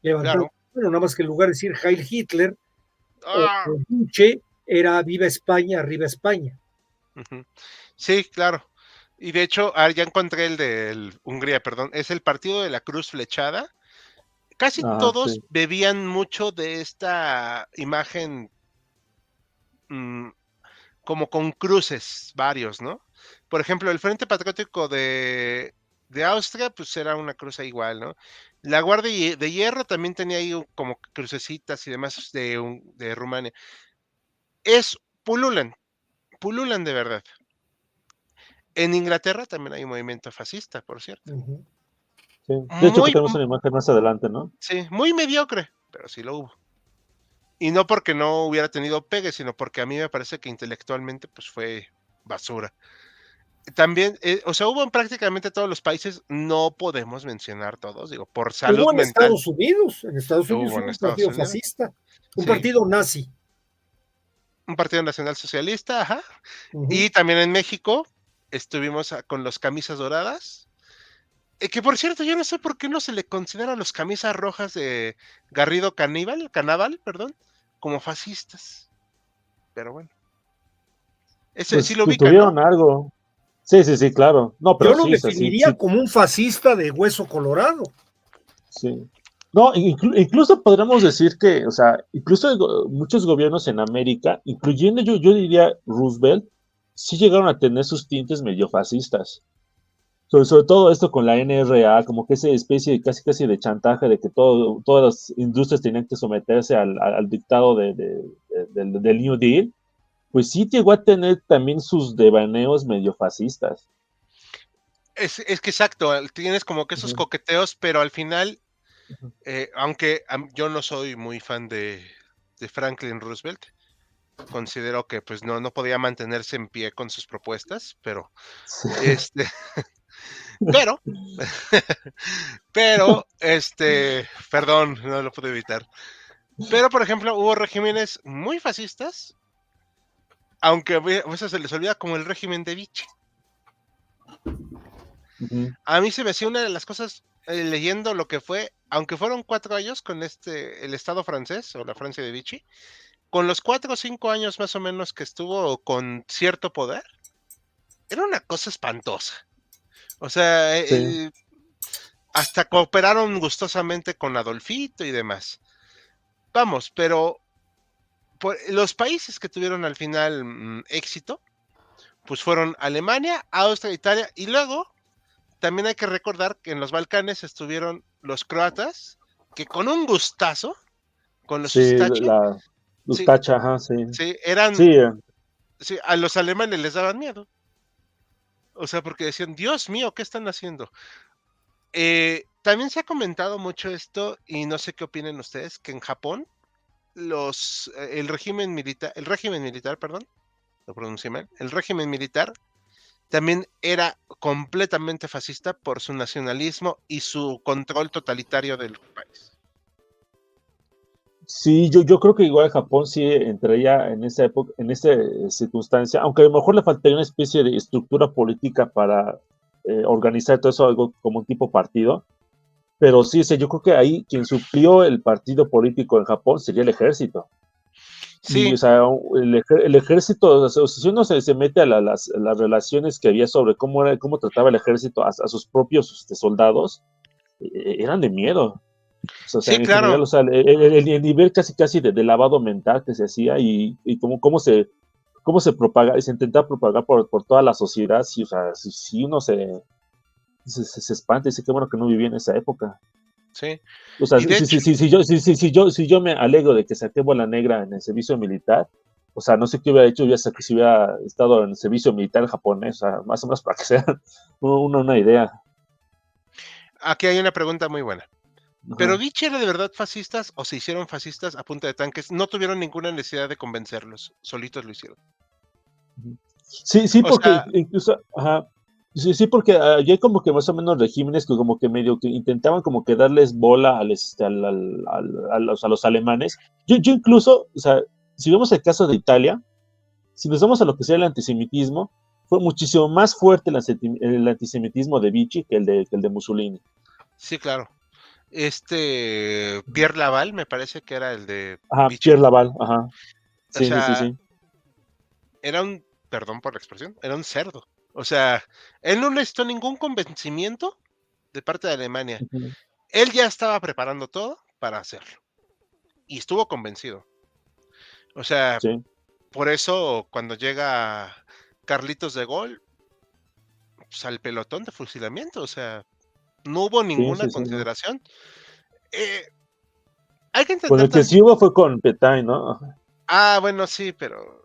levantando, Claro. bueno, nada más que en lugar de decir Heil Hitler o ¡Ah! Duce, era Viva España, arriba España. Ujú. Sí, claro. Y de hecho, ya encontré el de Hungría, perdón. Es el partido de la Cruz Flechada. Casi Ajá, todos sí. bebían mucho de esta imagen, mm, como con cruces, varios, ¿no? Por ejemplo, el Frente Patriótico de Austria, pues era una cruz igual, ¿no? La Guardia de Hierro también tenía ahí como crucecitas y demás de Rumania. Es pululan de verdad. En Inglaterra también hay un movimiento fascista, por cierto. Uh -huh. Sí. De hecho, que Muy, tenemos una imagen más adelante, ¿no? sí, muy mediocre, pero sí lo hubo. Y no porque no hubiera tenido pegue, sino porque a mí me parece que intelectualmente pues fue basura. También, o sea, hubo en prácticamente todos los países, no podemos mencionar todos, digo, por salud Hubo mental, En Estados Unidos hubo en hubo un Estados partido Unidos, fascista, un sí, partido nazi. un partido nacional socialista, ajá, Uh -huh. y también en México estuvimos con los camisas doradas, que por cierto, yo no sé por qué no se le considera a los camisas rojas de Garrido Canaval, perdón, como fascistas, pero bueno, ese sí Pues lo ubican, ¿no? tuvieron algo. Sí, sí, sí, claro. No, Yo pero lo sí, o sea, sí, definiría sí, como un fascista de hueso colorado. sí. No, incluso podríamos decir que, o sea, incluso muchos gobiernos en América, incluyendo yo diría Roosevelt, sí llegaron a tener sus tintes medio fascistas. Sobre todo esto con la NRA, como que esa especie de casi de chantaje de que todas las industrias tenían que someterse al dictado del New Deal, pues sí llegó a tener también sus devaneos medio fascistas. Es que exacto, tienes como que esos Ujú, coqueteos, pero al final, ujú. aunque yo no soy muy fan de Franklin Roosevelt, considero que pues no podía mantenerse en pie con sus propuestas, pero Sí. este, pero, pero, perdón, no lo pude evitar. Pero, por ejemplo, hubo regímenes muy fascistas, aunque a veces se les olvida, como el régimen de Vichy. Ujú. A mí se me hacía una de las cosas, leyendo lo que fue, aunque fueron 4 años con el Estado francés o la Francia de Vichy, con los 4 o 5 años más o menos que estuvo con cierto poder, era una cosa espantosa. O sea, Sí, hasta cooperaron gustosamente con Adolfito y demás. Vamos, pero los países que tuvieron al final éxito, pues fueron Alemania, Austria, Italia, y luego también hay que recordar que en los Balcanes estuvieron los croatas, que con un gustazo, con los sí, Ustache, sí, Ustacha, ajá, sí. sí, eran, Sí, sí, a los alemanes les daban miedo. O sea, porque decían, Dios mío, ¿qué están haciendo? También se ha comentado mucho esto, y no sé qué opinen ustedes, que en Japón el régimen militar, perdón, lo pronuncié mal, el régimen militar también era completamente fascista por su nacionalismo y su control totalitario del país. Sí, yo creo que igual Japón sí entraría en esa época, en esa circunstancia, aunque a lo mejor le faltaría una especie de estructura política para organizar todo eso algo como un tipo partido, pero sí, yo creo que ahí quien suplió el partido político en Japón sería el ejército. Y, Sí, o sea, el ejército, o sea, si uno se mete a las relaciones que había sobre cómo trataba el ejército a sus propios soldados, eran de miedo. O sea, sí, en general, claro. o sea, el nivel casi de lavado mental que se hacía y cómo se propaga, y se intenta propagar por toda la sociedad, sí, o sea, si uno se espanta y dice, qué bueno que no viví en esa época. Sí. O sea, Y de hecho, si yo me alegro de que saqué bola negra en el servicio militar, o sea, no sé qué hubiera hecho si hubiera estado en el servicio militar japonés, o sea, más o menos para que sea una idea. aquí hay una pregunta muy buena. ¿Pero Ajá. Vichy era de verdad fascistas o se hicieron fascistas a punta de tanques? No tuvieron ninguna necesidad de convencerlos, solitos lo hicieron. Sí, sí, O porque sea, incluso, ajá, sí, sí, porque ya hay como que más o menos regímenes que como que medio que intentaban como que darles bola a los alemanes. Yo incluso, o sea, si vemos el caso de Italia, si nos vamos a lo que sea el antisemitismo, fue muchísimo más fuerte el antisemitismo de Vichy que el de Mussolini. sí, claro. Pierre Laval me parece que era el de Ajá, Vichy. Pierre Laval, ajá. O Sí, sí, sí, sea, sí. era un, perdón por la expresión, era un cerdo. O sea, él no necesitó ningún convencimiento de parte de Alemania. Ujú. Él ya estaba preparando todo para hacerlo. Y estuvo convencido. O sea, Sí, por eso cuando llega Carlitos de Gaulle, pues al pelotón de fusilamiento, o sea, no hubo sí, ninguna sí, sí, no. consideración. Eh, hay que Bueno, entender el que también. sí hubo fue con Petain, ¿no? Ajá. Bueno, sí, pero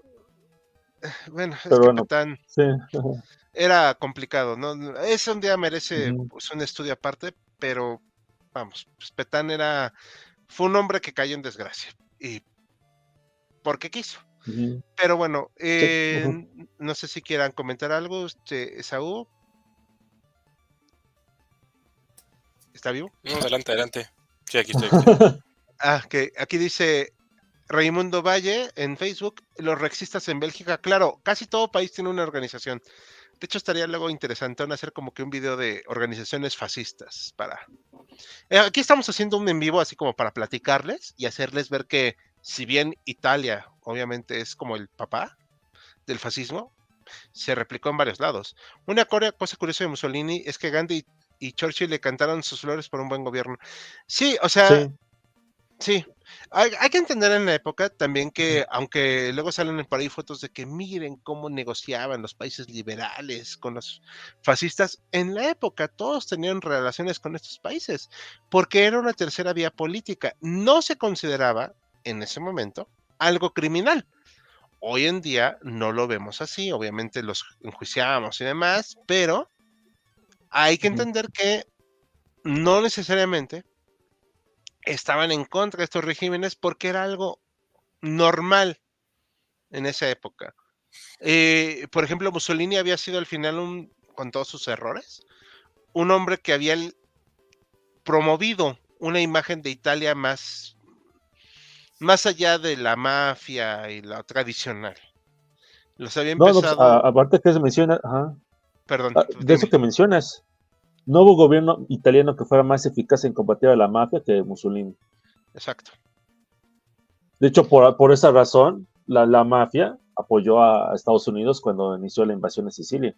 bueno, es Pero que bueno, Petán sí. Ajá. era complicado, ¿no? Ese un día merece Ujú, pues, un estudio aparte, pero vamos, pues Petán fue un hombre que cayó en desgracia y porque quiso. ujú. Pero bueno, Sí, ujú. no sé si quieran comentar algo, Esaú, ¿está vivo? No, adelante, adelante. Sí, aquí estoy. Que aquí dice Raimundo Valle en Facebook, los rexistas en Bélgica, claro, casi todo país tiene una organización. De hecho, estaría luego interesante hacer como que un video de organizaciones fascistas para... aquí estamos haciendo un en vivo así como para platicarles y hacerles ver que si bien Italia obviamente es como el papá del fascismo, se replicó en varios lados. Una cosa curiosa de Mussolini es que Gandhi y Churchill le cantaron sus flores por un buen gobierno. Sí, o sea, Sí. sí. Hay que entender en la época también que, aunque luego salen por ahí fotos de que miren cómo negociaban los países liberales con los fascistas, en la época todos tenían relaciones con estos países, porque era una tercera vía política. No se consideraba en ese momento algo criminal. Hoy en día no lo vemos así, obviamente los enjuiciamos y demás, pero hay que Ujú, entender que no necesariamente estaban en contra de estos regímenes porque era algo normal en esa época. Por ejemplo, Mussolini había sido al final, con todos sus errores, un hombre que había promovido una imagen de Italia más allá de la mafia y la tradicional. Los había no, no, pues, empezado, aparte que se menciona, ajá, perdón, de eso dime, que mencionas, no hubo gobierno italiano que fuera más eficaz en combatir a la mafia que Mussolini. exacto. De hecho, por esa razón, la mafia apoyó a Estados Unidos cuando inició la invasión de Sicilia.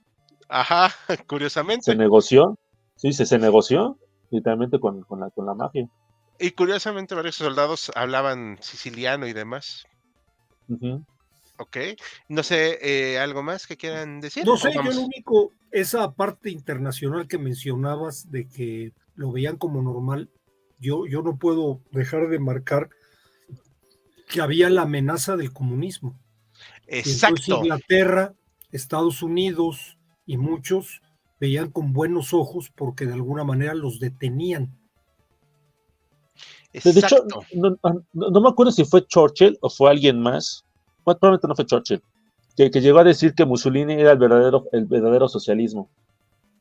Ajá, Se curiosamente. negoció, sí, se negoció literalmente con la mafia. Y curiosamente varios soldados hablaban siciliano y demás. Ujú. Ok. No sé, ¿algo más que quieran decir? No ¿O sé, yo lo vamos? único, esa parte internacional que mencionabas de que lo veían como normal, yo no puedo dejar de marcar que había la amenaza del comunismo. Y entonces Exacto, Inglaterra, Estados Unidos y muchos veían con buenos ojos porque de alguna manera los detenían. De hecho, exacto. no me acuerdo si fue Churchill o fue alguien más. Bueno, probablemente no fue Churchill. Que llegó a decir que Mussolini era el verdadero socialismo.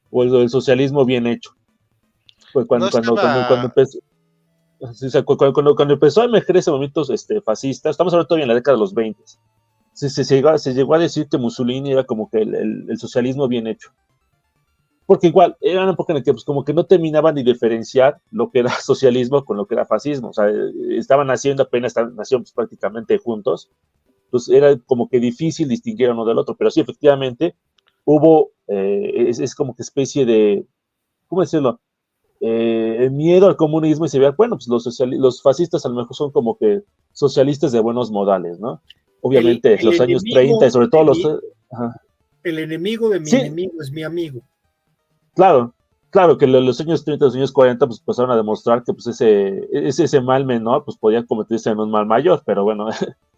O el socialismo bien hecho. Fue No cuando estaba, empezó. Sí, o sea, cuando empezó a emerger ese movimiento fascista, estamos hablando todavía en la década de los 20, se llegó a decir que Mussolini era como que el socialismo bien hecho. Porque igual, era una época en la que pues, como que no terminaban de diferenciar lo que era socialismo con lo que era fascismo. O sea, estaban naciendo apenas, nacieron pues, prácticamente juntos. Entonces era como que difícil distinguir uno del otro. Pero sí, efectivamente, hubo, es como que especie de, ¿cómo decirlo? Miedo al comunismo y se veía, bueno, pues los fascistas a lo mejor son como que socialistas de buenos modales, ¿no? Obviamente, El los años 30 y sobre todo el enemigo de mi sí, enemigo es mi amigo. claro que los años 30 y los años 40 pues pasaron a demostrar que pues ese mal menor pues podía convertirse en un mal mayor, pero bueno,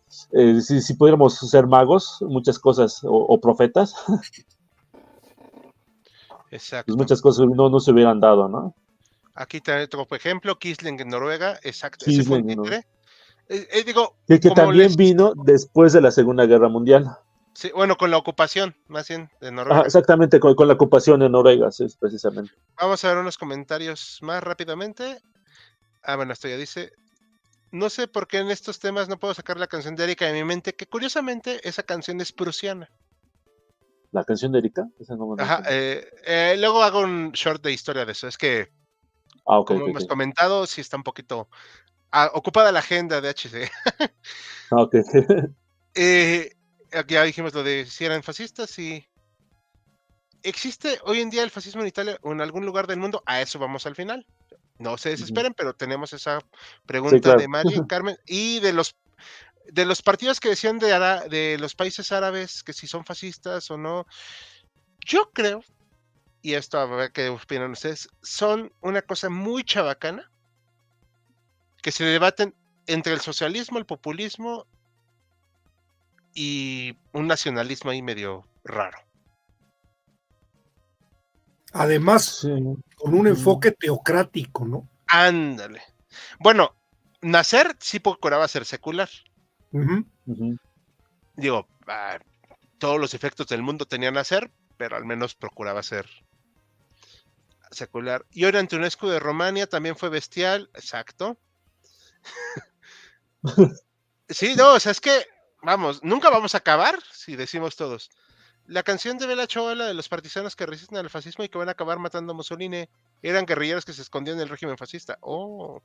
si pudiéramos ser magos, muchas cosas, o profetas, Exacto. pues muchas cosas no se hubieran dado, ¿no? Aquí te tengo, por ejemplo, Quisling en Noruega, exacto, ese fue un Quisling, ¿no? títere. Digo, Que como también vino después de la Segunda Guerra Mundial. Sí, bueno, con la ocupación, más bien, de Noruega. Ajá, exactamente, con la ocupación de Noruega, sí, precisamente. Vamos a ver unos comentarios más rápidamente. Bueno, esto ya dice, no sé por qué en estos temas no puedo sacar la canción de Erika de mi mente, que curiosamente esa canción es prusiana. ¿La canción de Erika? Esa no me Ajá, luego hago un short de historia de eso. Es que, okay, como hemos comentado, sí está un poquito ocupada la agenda de HC. Ok. Aquí ya dijimos lo de si eran fascistas y... ¿Existe hoy en día el fascismo en Italia o en algún lugar del mundo? A eso vamos al final. No se desesperen, pero tenemos esa pregunta Sí, claro. de Mari, Carmen, y de los partidos que decían de los países árabes, que si son fascistas o no. Yo creo, y esto a ver qué opinan ustedes, son una cosa muy chabacana, que se debaten entre el socialismo, el populismo y un nacionalismo ahí medio raro. Además, Sí. con un enfoque teocrático, ¿no? Ándale. Bueno, Nasser sí procuraba ser secular. Digo, todos los efectos del mundo tenían Nasser, pero al menos procuraba ser secular. Y Ior Antonescu de Romania también fue bestial, exacto. Sí, no, o sea, es que, vamos, nunca vamos a acabar si decimos todos. La canción de Bella Ciao, la de los partisanos que resisten al fascismo y que van a acabar matando a Mussolini, eran guerrilleros que se escondían en el régimen fascista. Oh.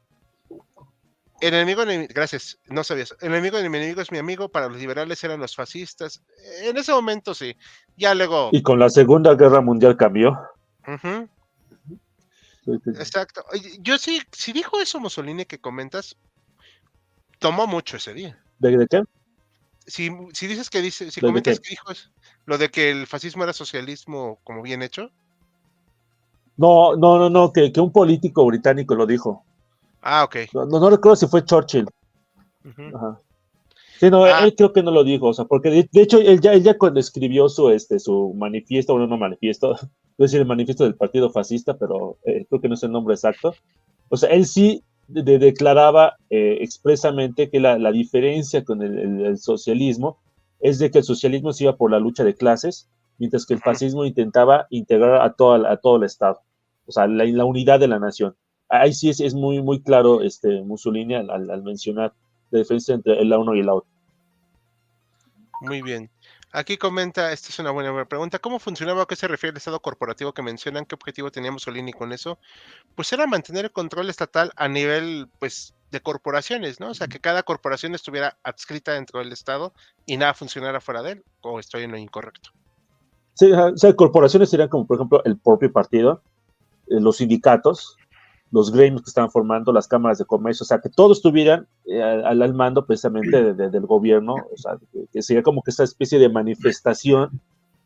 El enemigo de mi... Gracias, no sabías. El enemigo de mi enemigo es mi amigo, para los liberales eran los fascistas. En ese momento sí. Ya luego... Y con la Segunda Guerra Mundial cambió. Exacto. Yo sí, si dijo eso Mussolini que comentas, tomó mucho ese día. ¿De qué? Si dices que dice, si comentas que dijo eso, lo de que el fascismo era socialismo como bien hecho. No, que un político británico lo dijo. Ok. No recuerdo si fue Churchill. Ajá. Sí, no, él creo que no lo dijo, o sea, porque de hecho él ya cuando escribió su manifiesto, bueno, no manifiesto, voy a decir el manifiesto del partido fascista, pero creo que no es el nombre exacto. O sea, él sí declaraba expresamente que la diferencia con el socialismo es de que el socialismo se iba por la lucha de clases, mientras que el fascismo intentaba integrar a todo el Estado, o sea, la unidad de la nación. Ahí sí es muy, muy claro Mussolini al mencionar la diferencia entre el uno y el otro. Muy bien. Aquí comenta, esta es una buena pregunta, ¿cómo funcionaba? ¿A qué se refiere el Estado corporativo que mencionan? ¿Qué objetivo tenía Mussolini con eso? Pues era mantener el control estatal a nivel, pues, de corporaciones, ¿no? O sea, que cada corporación estuviera adscrita dentro del Estado y nada funcionara fuera de él, ¿o estoy en lo incorrecto? Sí, o sea, corporaciones serían como, por ejemplo, el propio partido, los sindicatos, los gremios que estaban formando, las cámaras de comercio, o sea, que todos estuvieran al mando precisamente del gobierno, o sea, que sería como que esta especie de manifestación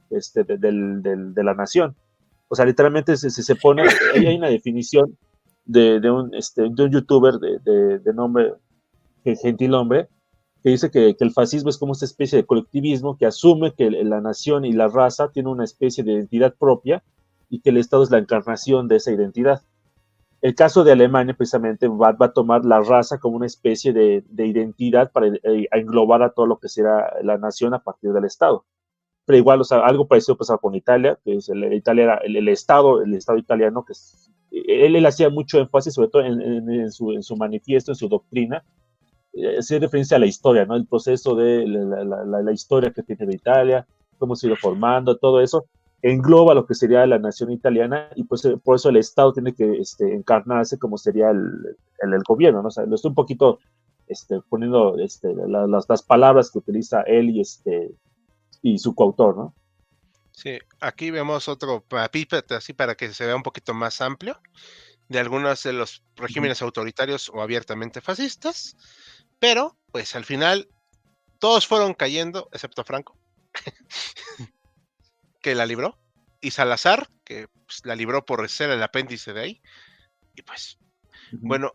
de la nación. O sea, literalmente se pone, hay una definición de un youtuber de nombre Gentilhombre, que dice que el fascismo es como esta especie de colectivismo que asume que la nación y la raza tienen una especie de identidad propia y que el Estado es la encarnación de esa identidad. El caso de Alemania precisamente va a tomar la raza como una especie de identidad para englobar a todo lo que será la nación a partir del Estado. Pero igual, o sea, algo parecido pasaba con Italia, que es Italia era el Estado italiano, que él hacía mucho énfasis, sobre todo en su manifiesto, en su doctrina, hace referencia a la historia, ¿no? El proceso de la historia que tiene de Italia, cómo se ha ido formando, todo eso engloba lo que sería la nación italiana y pues por eso el Estado tiene que encarnarse como sería el gobierno, ¿no? O sea, lo estoy un poquito poniendo las palabras que utiliza él y su coautor, ¿no? Sí, aquí vemos otro papípete así para que se vea un poquito más amplio de algunos de los regímenes autoritarios o abiertamente fascistas, pero pues al final todos fueron cayendo, excepto Franco, que la libró, y Salazar, que pues, la libró por ser el apéndice de ahí, y pues, bueno,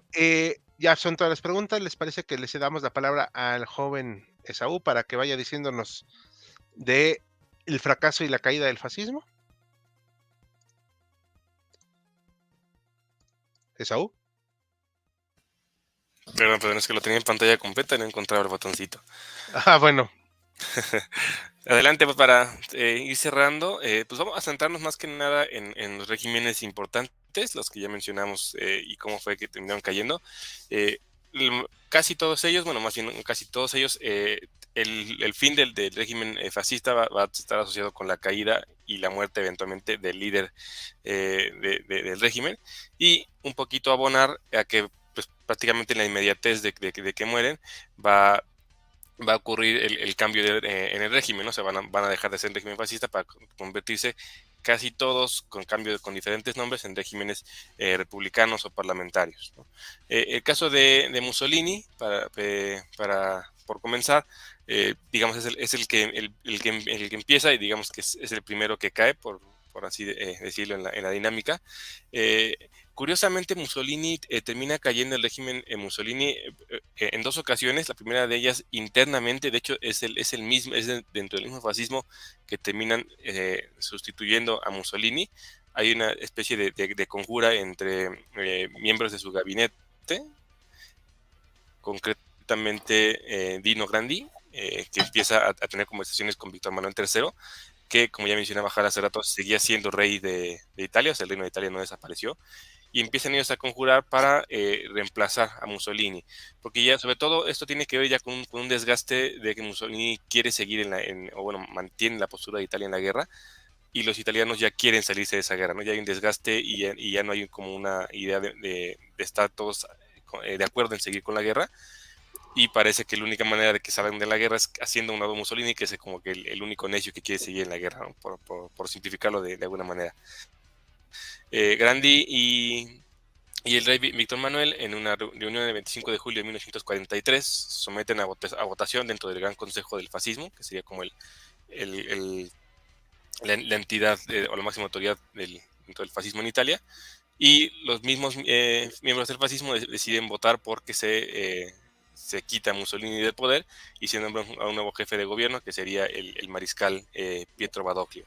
ya son todas las preguntas, ¿les parece que le cedamos la palabra al joven Esaú para que vaya diciéndonos de el fracaso y la caída del fascismo? Esaú. Perdón, es que lo tenía en pantalla completa y no encontraba el botoncito. Ah, bueno. Adelante, pues para ir cerrando, pues vamos a centrarnos más que nada en los regímenes importantes, los que ya mencionamos y cómo fue que terminaron cayendo. Casi todos ellos, bueno, más bien casi todos ellos, el fin del régimen fascista va a estar asociado con la caída y la muerte eventualmente del líder del régimen, y un poquito abonar a que pues, prácticamente en la inmediatez de que mueren va a ocurrir el cambio en el régimen, ¿no? O sea, van a dejar de ser un régimen fascista para convertirse casi todos, con diferentes nombres, en regímenes republicanos o parlamentarios, ¿no? El caso de Mussolini, por comenzar, digamos, es el que empieza y digamos que es el primero que cae, por así decirlo, en la dinámica. Curiosamente, Mussolini termina cayendo el régimen Mussolini en dos ocasiones. La primera de ellas internamente, de hecho, es el mismo, dentro del mismo fascismo que terminan sustituyendo a Mussolini. Hay una especie de conjura entre miembros de su gabinete, concretamente Dino Grandi, que empieza a tener conversaciones con Víctor Manuel III, que, como ya mencionaba Jara hace rato, seguía siendo rey de Italia, o sea, el reino de Italia no desapareció, y empiezan ellos a conjurar para reemplazar a Mussolini, porque ya sobre todo esto tiene que ver ya con un desgaste de que Mussolini quiere seguir o bueno, mantiene la postura de Italia en la guerra, y los italianos ya quieren salirse de esa guerra, ¿no? Ya hay un desgaste y ya no hay como una idea de estar todos de acuerdo en seguir con la guerra, y parece que la única manera de que salgan de la guerra es haciendo un lado Mussolini, que es como que el único necio que quiere seguir en la guerra, ¿no? Por simplificarlo de alguna manera. Grandi y el rey Víctor Manuel, en una reunión del 25 de julio de 1943, someten a votación dentro del Gran Consejo del Fascismo, que sería como la entidad o la máxima autoridad dentro del fascismo en Italia, y los mismos miembros del fascismo deciden votar porque se quita Mussolini del poder y se nombra a un nuevo jefe de gobierno, que sería el mariscal Pietro Badoglio,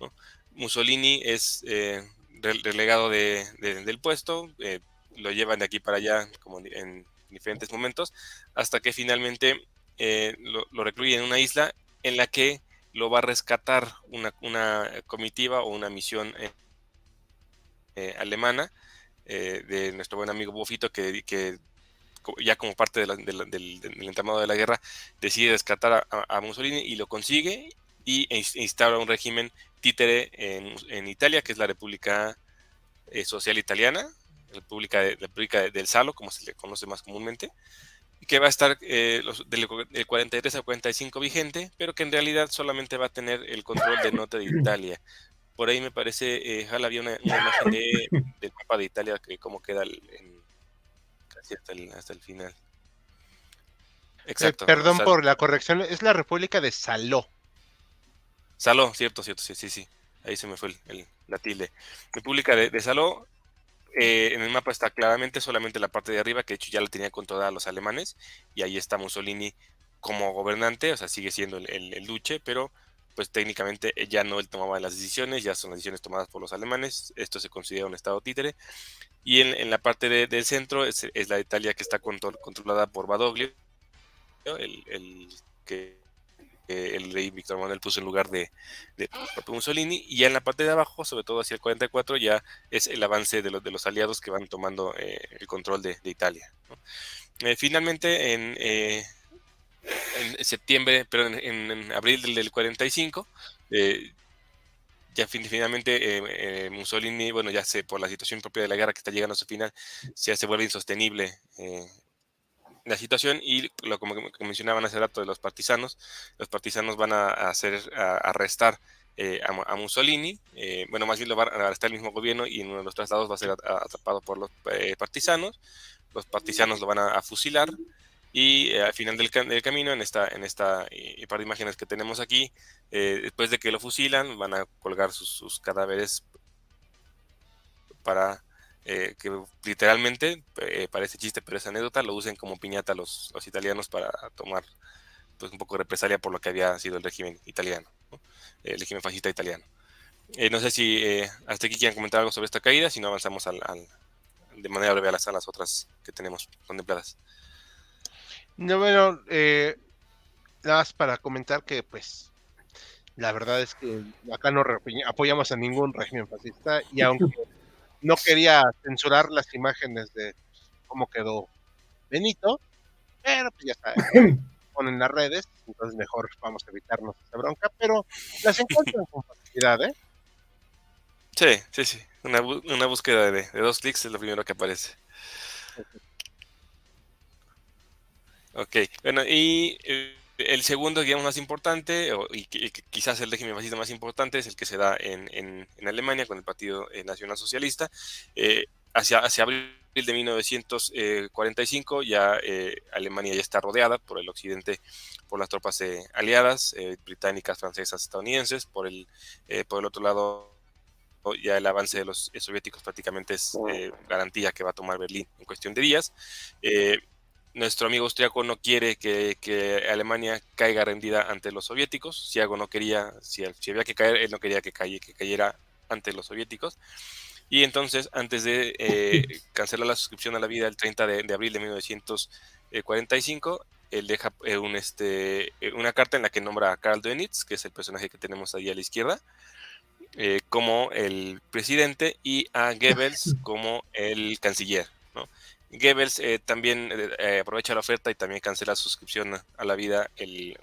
¿no? Mussolini es relegado del puesto, lo llevan de aquí para allá como en diferentes momentos, hasta que finalmente lo recluyen en una isla en la que lo va a rescatar una comitiva o una misión alemana de nuestro buen amigo Bofito, que ya como parte del entramado de la guerra decide rescatar a Mussolini y lo consigue, y instaura un régimen títere en Italia, que es la República Social Italiana, República del Salo, como se le conoce más comúnmente, que va a estar del 43 al 45 vigente, pero que en realidad solamente va a tener el control del norte de Italia. Por ahí me parece, Jala, había una imagen del mapa de Italia, que cómo queda casi hasta el final. Exacto. Perdón por la corrección, es la República de Saló. Saló, cierto, sí. Ahí se me fue la tilde. República de Saló. En el mapa está claramente solamente la parte de arriba, que de hecho ya la tenían controlada los alemanes, y ahí está Mussolini como gobernante, o sea, sigue siendo el duce, pero pues técnicamente ya no él tomaba las decisiones, ya son las decisiones tomadas por los alemanes. Esto se considera un estado títere. Y en la parte del centro es la Italia que está controlada por Badoglio, el que el rey Víctor Manuel puso en lugar de Mussolini, y ya en la parte de abajo, sobre todo hacia el 44, ya es el avance de los aliados que van tomando el control de Italia, ¿no? Finalmente, en septiembre, pero en abril del 45, ya finalmente Mussolini, bueno, ya por la situación propia de la guerra que está llegando a su final, ya se vuelve insostenible la situación, y como mencionaban hace rato de los partisanos van a arrestar a Mussolini, bueno, más bien lo va a arrestar el mismo gobierno, y en uno de los traslados va a ser atrapado por los partisanos. Los partisanos lo van a fusilar, y al final del camino, en esta par de imágenes que tenemos aquí, después de que lo fusilan, van a colgar sus cadáveres para que literalmente, parece chiste, pero es anécdota, lo usen como piñata los italianos para tomar, pues, un poco de represalia por lo que había sido el régimen italiano, ¿no? El régimen fascista italiano. No sé si hasta aquí quieren comentar algo sobre esta caída, si no avanzamos de manera breve a las otras que tenemos contempladas. No, bueno, nada más para comentar que, pues, la verdad es que acá no apoyamos a ningún régimen fascista, y aunque no quería censurar las imágenes de cómo quedó Benito, pero pues ya saben, ponen las redes, entonces mejor vamos a evitarnos esa bronca, pero las encuentran con facilidad, ¿eh? Sí. Una búsqueda de 2 clics es lo primero que aparece. Ok, bueno, y el segundo, digamos, más importante, y quizás el régimen fascista más importante, es el que se da en Alemania con el Partido Nacional Socialista. Hacia abril de 1945 ya Alemania ya está rodeada por el occidente, por las tropas aliadas, británicas, francesas, estadounidenses. Por el otro lado, ya el avance de los soviéticos prácticamente es garantía que va a tomar Berlín en cuestión de días. Nuestro amigo austriaco no quiere que Alemania caiga rendida ante los soviéticos. Si algo no quería, si había que caer, él no quería que cayera ante los soviéticos. Y entonces, antes de cancelar la suscripción a la vida el 30 de abril de 1945, él deja una carta en la que nombra a Karl Dönitz, que es el personaje que tenemos ahí a la izquierda, como el presidente, y a Goebbels como el canciller, ¿no? Goebbels también aprovecha la oferta y también cancela su suscripción a la vida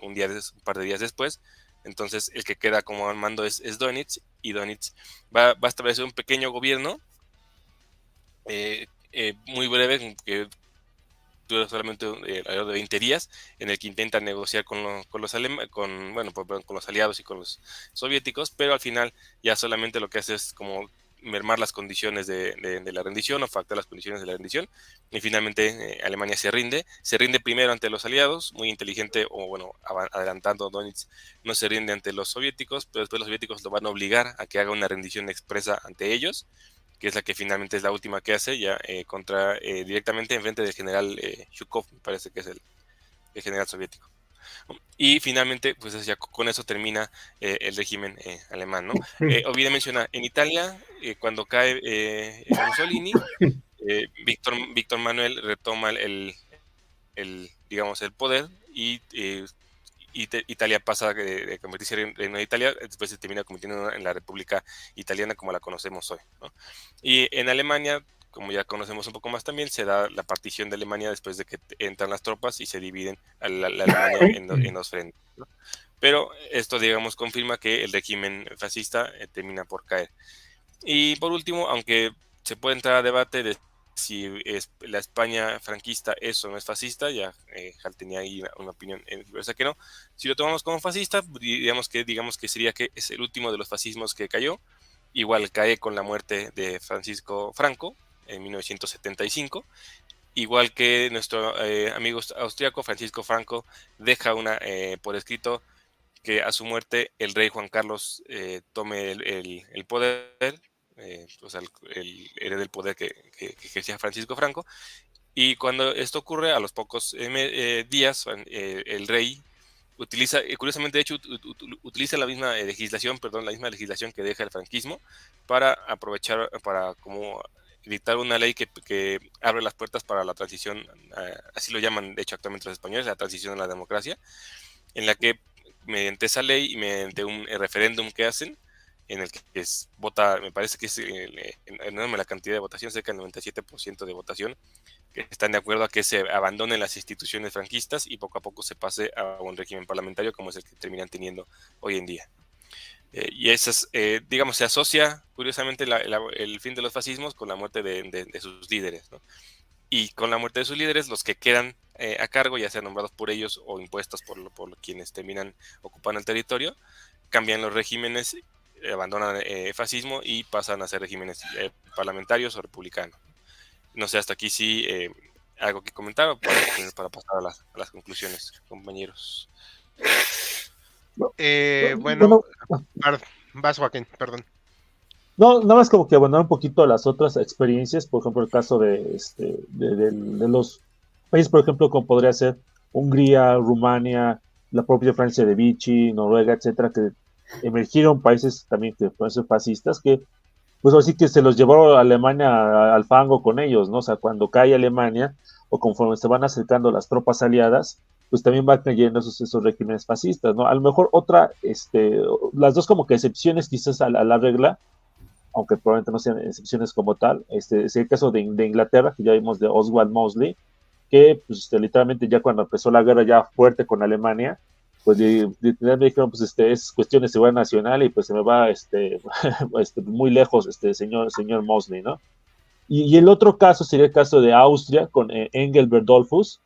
un par de días después. Entonces el que queda como al mando es Dönitz, y Dönitz va a establecer un pequeño gobierno muy breve, que dura solamente alrededor de 20 días, en el que intenta negociar con los aliados y con los soviéticos, pero al final ya solamente lo que hace es como mermar las condiciones de la rendición, o factar las condiciones de la rendición, y finalmente Alemania se rinde primero ante los aliados, muy inteligente, o bueno, adelantando Dönitz, no se rinde ante los soviéticos, pero después los soviéticos lo van a obligar a que haga una rendición expresa ante ellos, que es la que finalmente es la última que hace, ya directamente en frente del general Zhukov, me parece que es el general soviético. Y finalmente, pues ya con eso termina el régimen alemán, ¿no? Olvidé mencionar, en Italia, cuando cae Mussolini, Víctor Manuel retoma digamos, el poder, y Italia pasa de convertirse en Reino de Italia, después se termina convirtiendo en la República Italiana como la conocemos hoy, ¿no? Y en Alemania, como ya conocemos un poco más también, se da la partición de Alemania después de que entran las tropas y se dividen a la Alemania en dos frentes, ¿no? Pero esto, digamos, confirma que el régimen fascista termina por caer. Y por último, aunque se puede entrar a debate de si la España franquista es o no es fascista, ya Hal tenía ahí una opinión diversa que no. Si lo tomamos como fascista, digamos que sería que es el último de los fascismos que cayó. Igual cae con la muerte de Francisco Franco en 1975. Igual que nuestro amigo austriaco Francisco Franco deja por escrito que a su muerte el rey Juan Carlos tome el poder, o sea, herede del poder que ejercía Francisco Franco. Y cuando esto ocurre, a los pocos días, el rey utiliza, curiosamente, de hecho, utiliza la misma legislación que deja el franquismo, para aprovechar, para como dictar una ley que abre las puertas para la transición, así lo llaman de hecho actualmente los españoles, la transición a la democracia, en la que mediante esa ley y mediante un referéndum que hacen, en el que vota, me parece que es enorme la cantidad de votación, cerca del 97% de votación, que están de acuerdo a que se abandonen las instituciones franquistas y poco a poco se pase a un régimen parlamentario como es el que terminan teniendo hoy en día. Y esas, digamos, se asocia curiosamente el fin de los fascismos con la muerte de sus líderes, ¿no? Y con la muerte de sus líderes, los que quedan a cargo, ya sean nombrados por ellos o impuestos por quienes terminan ocupando el territorio, cambian los regímenes, abandonan el fascismo y pasan a ser regímenes parlamentarios o republicanos. No sé, hasta aquí sí algo que comentar o para pasar a las conclusiones, compañeros. Bueno, vas, Joaquín, perdón. No, nada más como que abandonar un poquito las otras experiencias, por ejemplo, el caso de los países, por ejemplo, como podría ser Hungría, Rumania, la propia Francia de Vichy, Noruega, etcétera, que emergieron países también que pueden ser fascistas, que pues así que se los llevó a Alemania al fango con ellos, ¿no? O sea, cuando cae Alemania, o conforme se van acercando las tropas aliadas, pues también van cayendo esos regímenes fascistas, ¿no? A lo mejor las dos como que excepciones quizás a la regla, aunque probablemente no sean excepciones como tal, es el caso de Inglaterra, que ya vimos de Oswald Mosley, que pues, literalmente ya cuando empezó la guerra ya fuerte con Alemania, pues me dijeron, pues es cuestión de seguridad nacional y pues se me va muy lejos señor Mosley, ¿no? Y el otro caso sería el caso de Austria con Engelbert Dollfuss,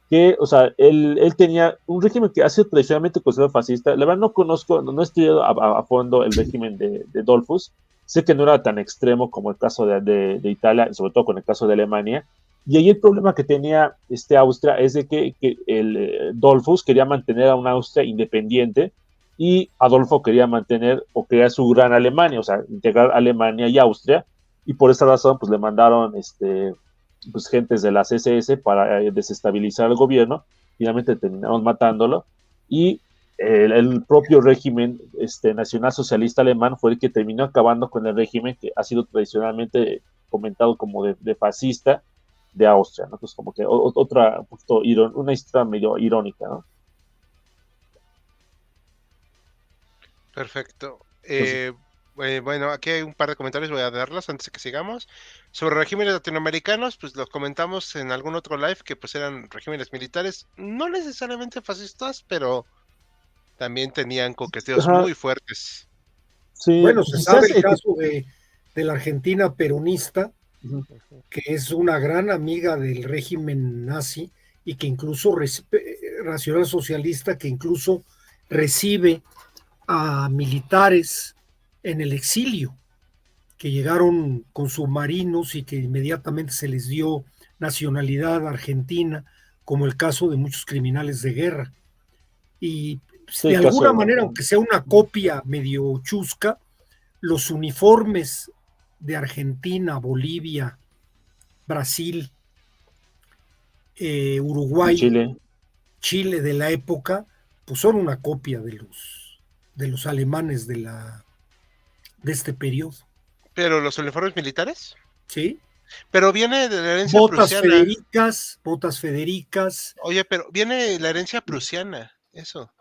que, o sea, él tenía un régimen que ha sido tradicionalmente considerado fascista. La verdad no conozco, no he estudiado a fondo el régimen de Dollfuss. Sé que no era tan extremo como el caso de Italia, sobre todo con el caso de Alemania. Y ahí el problema que tenía Austria es de que el Dollfuss quería mantener a una Austria independiente y Adolfo quería mantener o crear su gran Alemania, o sea, integrar Alemania y Austria. Y por esa razón, pues le mandaron pues, gentes de las SS para desestabilizar el gobierno. Finalmente terminaron matándolo. Y el propio régimen nacional socialista alemán fue el que terminó acabando con el régimen que ha sido tradicionalmente comentado como de fascista de Austria, ¿no? Pues como que otra, una historia medio irónica, ¿no? Perfecto. Bueno, aquí hay un par de comentarios, voy a darlos antes de que sigamos. Sobre regímenes latinoamericanos, pues los comentamos en algún otro live que pues eran regímenes militares, no necesariamente fascistas, pero también tenían coqueteos muy fuertes. Sí, Bueno, se quizás, sabe el caso de la Argentina peronista, que es una gran amiga del régimen nazi y que incluso, Nacional Socialista, que incluso recibe a militares en el exilio, que llegaron con submarinos y que inmediatamente se les dio nacionalidad argentina, como el caso de muchos criminales de guerra. Y de alguna manera, aunque sea una copia medio chusca, los uniformes de Argentina, Bolivia, Brasil, Uruguay, Chile de la época, pues son una copia de los alemanes de este periodo. ¿Pero los uniformes militares? Sí. Pero viene de la herencia prusiana. Botas Federicas. Oye, pero viene la herencia prusiana, eso.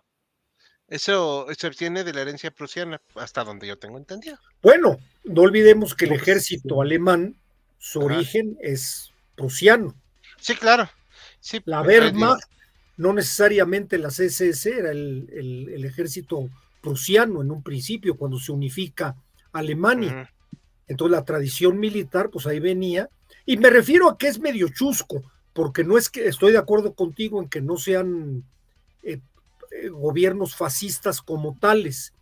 Eso se obtiene de la herencia prusiana, hasta donde yo tengo entendido. Bueno, no olvidemos que el ejército alemán, su origen es prusiano. Sí, claro. Sí, la Wehrmacht, no necesariamente las SS, era el ejército prusiano en un principio, cuando se unifica Alemania. Entonces la tradición militar, pues ahí venía. Y me refiero a que es medio chusco, porque no es que estoy de acuerdo contigo en que no sean gobiernos fascistas como tales,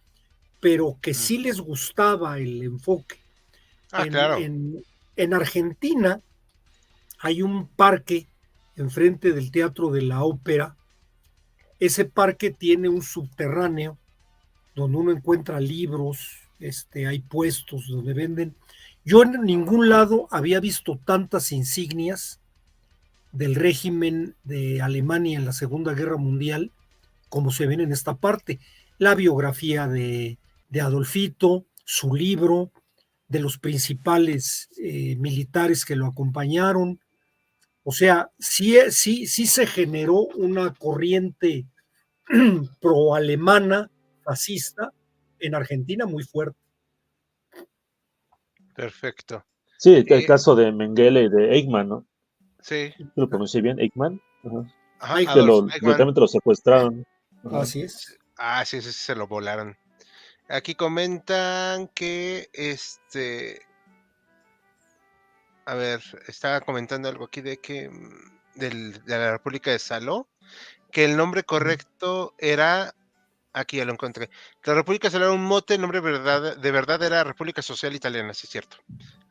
pero que sí les gustaba el enfoque. Claro. En Argentina hay un parque enfrente del Teatro de la Ópera. Ese parque tiene un subterráneo donde uno encuentra libros, hay puestos donde venden. Yo en ningún lado había visto tantas insignias del régimen de Alemania en la Segunda Guerra Mundial como se ven en esta parte. La biografía de Adolfito, su libro, de los principales militares que lo acompañaron. O sea, sí se generó una corriente pro-alemana, fascista, en Argentina muy fuerte. Perfecto. Sí, el caso de Mengele y de Eichmann, ¿no? Sí. ¿Lo pronuncié bien? ¿Eichmann? Ajá. Ajá, Eichmann. Que Adolf Eichmann. literalmente lo secuestraron. Ajá. Así es. Ah, sí, sí, se lo volaron. Aquí comentan que a ver, estaba comentando algo aquí de que de la República de Saló, que el nombre correcto era, aquí ya lo encontré, la República de Saló era un mote, el nombre de verdad era República Social Italiana, sí es cierto.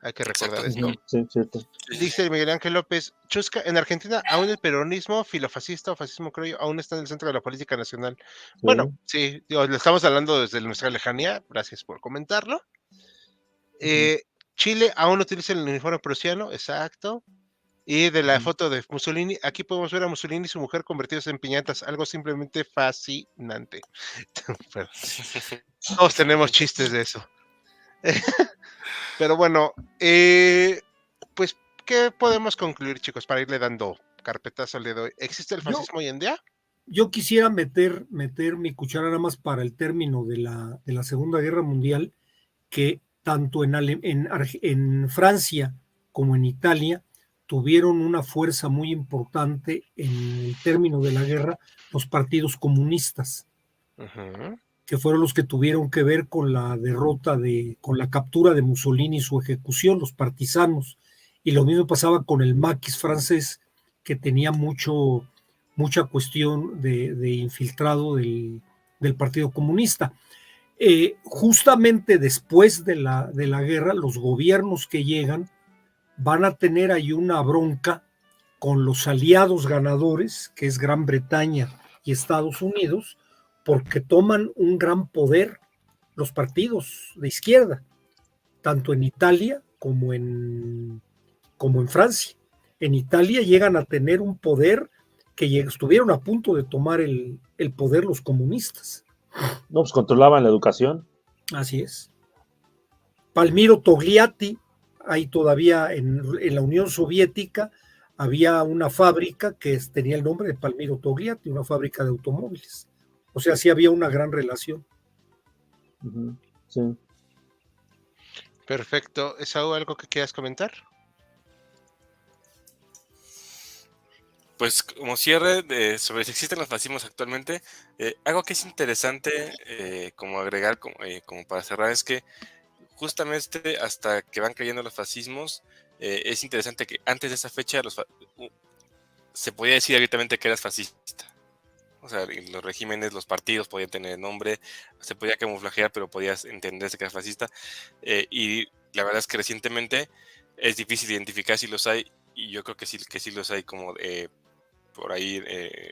Hay que recordar Exacto. esto. Sí, cierto. Dice Miguel Ángel López, Chusca, en Argentina aún el peronismo, filofascista o fascismo creo aún está en el centro de la política nacional. Sí. Bueno, sí, digo, lo estamos hablando desde nuestra lejanía, gracias por comentarlo. Chile aún utiliza el uniforme prusiano, exacto. Y de la foto de Mussolini, aquí podemos ver a Mussolini y su mujer convertidos en piñatas, algo simplemente fascinante. Pero todos tenemos chistes de eso. Pero bueno, pues, ¿qué podemos concluir, chicos, para irle dando carpetazo al día de hoy? ¿Existe el fascismo hoy en día? Yo quisiera meter mi cuchara nada más para el término de la Segunda Guerra Mundial, que tanto en Francia como en Italia tuvieron una fuerza muy importante en el término de la guerra los partidos comunistas, que fueron los que tuvieron que ver con la derrota, con la captura de Mussolini y su ejecución, los partisanos. Y lo mismo pasaba con el maquis francés, que tenía mucha cuestión de infiltrado del Partido Comunista. Justamente después de la guerra, los gobiernos que llegan van a tener ahí una bronca con los aliados ganadores, que es Gran Bretaña y Estados Unidos, porque toman un gran poder los partidos de izquierda, tanto en Italia como en Francia. En Italia llegan a tener un poder que estuvieron a punto de tomar el poder los comunistas. No, pues controlaban la educación. Así es. Palmiro Togliatti, ahí todavía en la Unión Soviética había una fábrica que tenía el nombre de Palmiro Togliatti, una fábrica de automóviles. O sea, sí había una gran relación. Sí. Perfecto. ¿Esaú, algo que quieras comentar? Pues como cierre sobre si existen los fascismos actualmente, algo que es interesante como agregar, como para cerrar, es que justamente hasta que van cayendo los fascismos, es interesante que antes de esa fecha se podía decir abiertamente que eras fascista. O sea, en los regímenes, los partidos podían tener nombre, se podía camuflajear, pero podías entenderse que era fascista. Y la verdad es que recientemente es difícil identificar si los hay, y yo creo que sí los hay como por ahí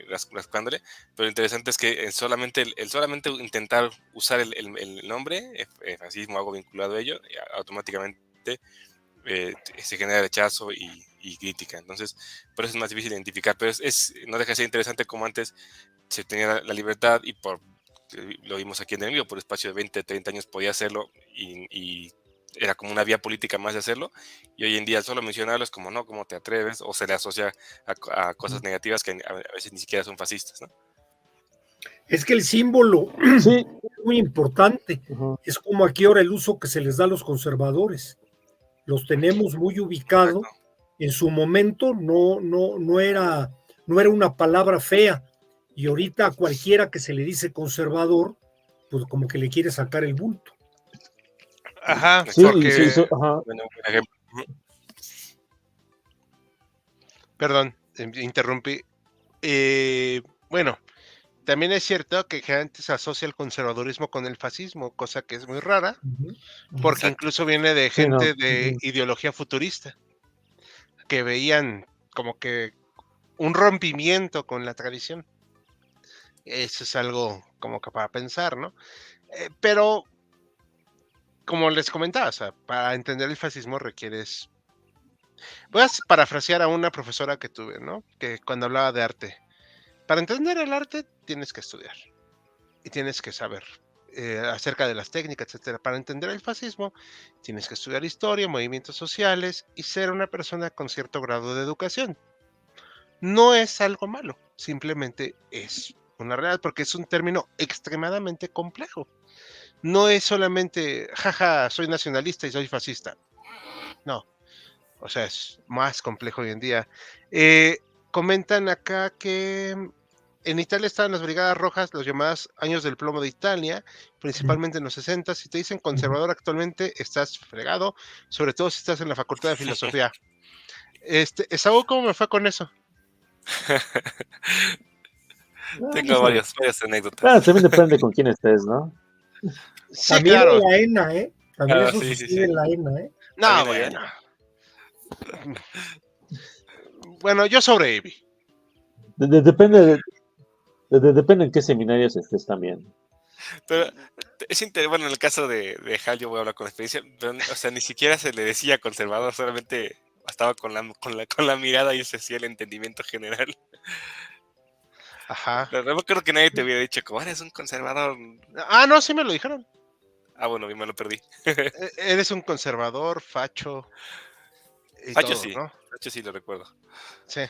rascándole, pero lo interesante es que solamente intentar usar el nombre, fascismo, algo vinculado a ello, automáticamente se genera rechazo y crítica. Entonces, por eso es más difícil identificar, pero no deja de ser interesante como antes se tenía la libertad y lo vimos aquí en el enemigo, por espacio de 20, 30 años podía hacerlo y era como una vía política más de hacerlo, y hoy en día solo mencionarlo es como, no, ¿cómo te atreves? O se le asocia a cosas negativas que a veces ni siquiera son fascistas, ¿no? Es que el símbolo Sí. es muy importante. Es como aquí ahora el uso que se les da a los conservadores. Los tenemos muy ubicados. En su momento no era una palabra fea, y ahorita a cualquiera que se le dice conservador, pues como que le quiere sacar el bulto. Ajá, sí, porque... sí, ajá. Bueno, un ejemplo. Perdón, interrumpí. Bueno, también es cierto que antes se asocia el conservadurismo con el fascismo, cosa que es muy rara, porque Exacto. incluso viene de Sí, gente no. de ideología futurista, que veían como que un rompimiento con la tradición. Eso es algo como que para pensar, ¿no? Pero, como les comentaba, o sea, para entender el fascismo requieres... Voy a parafrasear a una profesora que tuve, ¿no? Que cuando hablaba de arte, para entender el arte tienes que estudiar y tienes que saber acerca de las técnicas, etcétera. Para entender el fascismo tienes que estudiar historia, movimientos sociales y ser una persona con cierto grado de educación. No es algo malo, simplemente es una realidad, porque es un término extremadamente complejo. No es solamente, jaja, soy nacionalista y soy fascista. No, o sea, es más complejo hoy en día. Comentan acá que en Italia estaban las Brigadas Rojas, los llamadas Años del Plomo de Italia, principalmente en los 60. Si te dicen conservador actualmente, estás fregado, sobre todo si estás en la Facultad de Filosofía. Esaú, ¿cómo me fue con eso? Tengo varias anécdotas. Claro, también depende con quién estés, ¿no? Sí, También claro. en la ENA, ¿eh? También eso Sí, sucede en la ENA, ¿eh? No, ¿También bueno. Bueno, yo sobreviví. Depende en qué seminarios estés también. Pero bueno, en el caso de Hal, yo voy a hablar con experiencia, pero, o sea, ni siquiera se le decía conservador, solamente estaba con la mirada y se hacía el entendimiento general. Ajá. No creo que nadie te hubiera dicho, como eres un conservador. Ah, no, sí me lo dijeron. Ah, bueno, bien me lo perdí. Eres un conservador, facho y Facho todo, sí, ¿no? Facho sí lo recuerdo. Sí.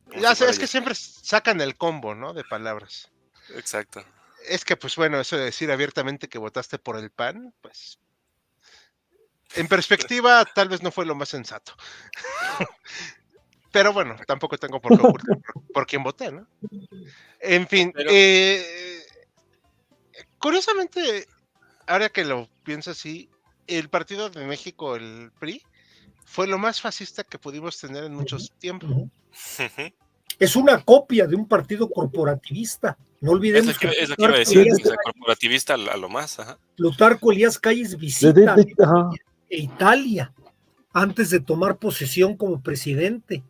Como Ya si sé, fuera es que yo. siempre sacan el combo, ¿no? De palabras. Exacto. Es que, pues bueno, eso de decir abiertamente que votaste por el PAN, pues en perspectiva tal vez no fue lo más sensato. Pero bueno, tampoco tengo por qué ocultar por quién voté, ¿no? En fin, Pero, curiosamente, ahora que lo pienso así, el Partido de México, el PRI, fue lo más fascista que pudimos tener en muchos tiempos. Es una copia de un partido corporativista. No olvidemos que es lo que iba a decir, o sea, corporativista a lo más. Ajá. Plutarco Elías Calles visita Italia antes de tomar posesión como presidente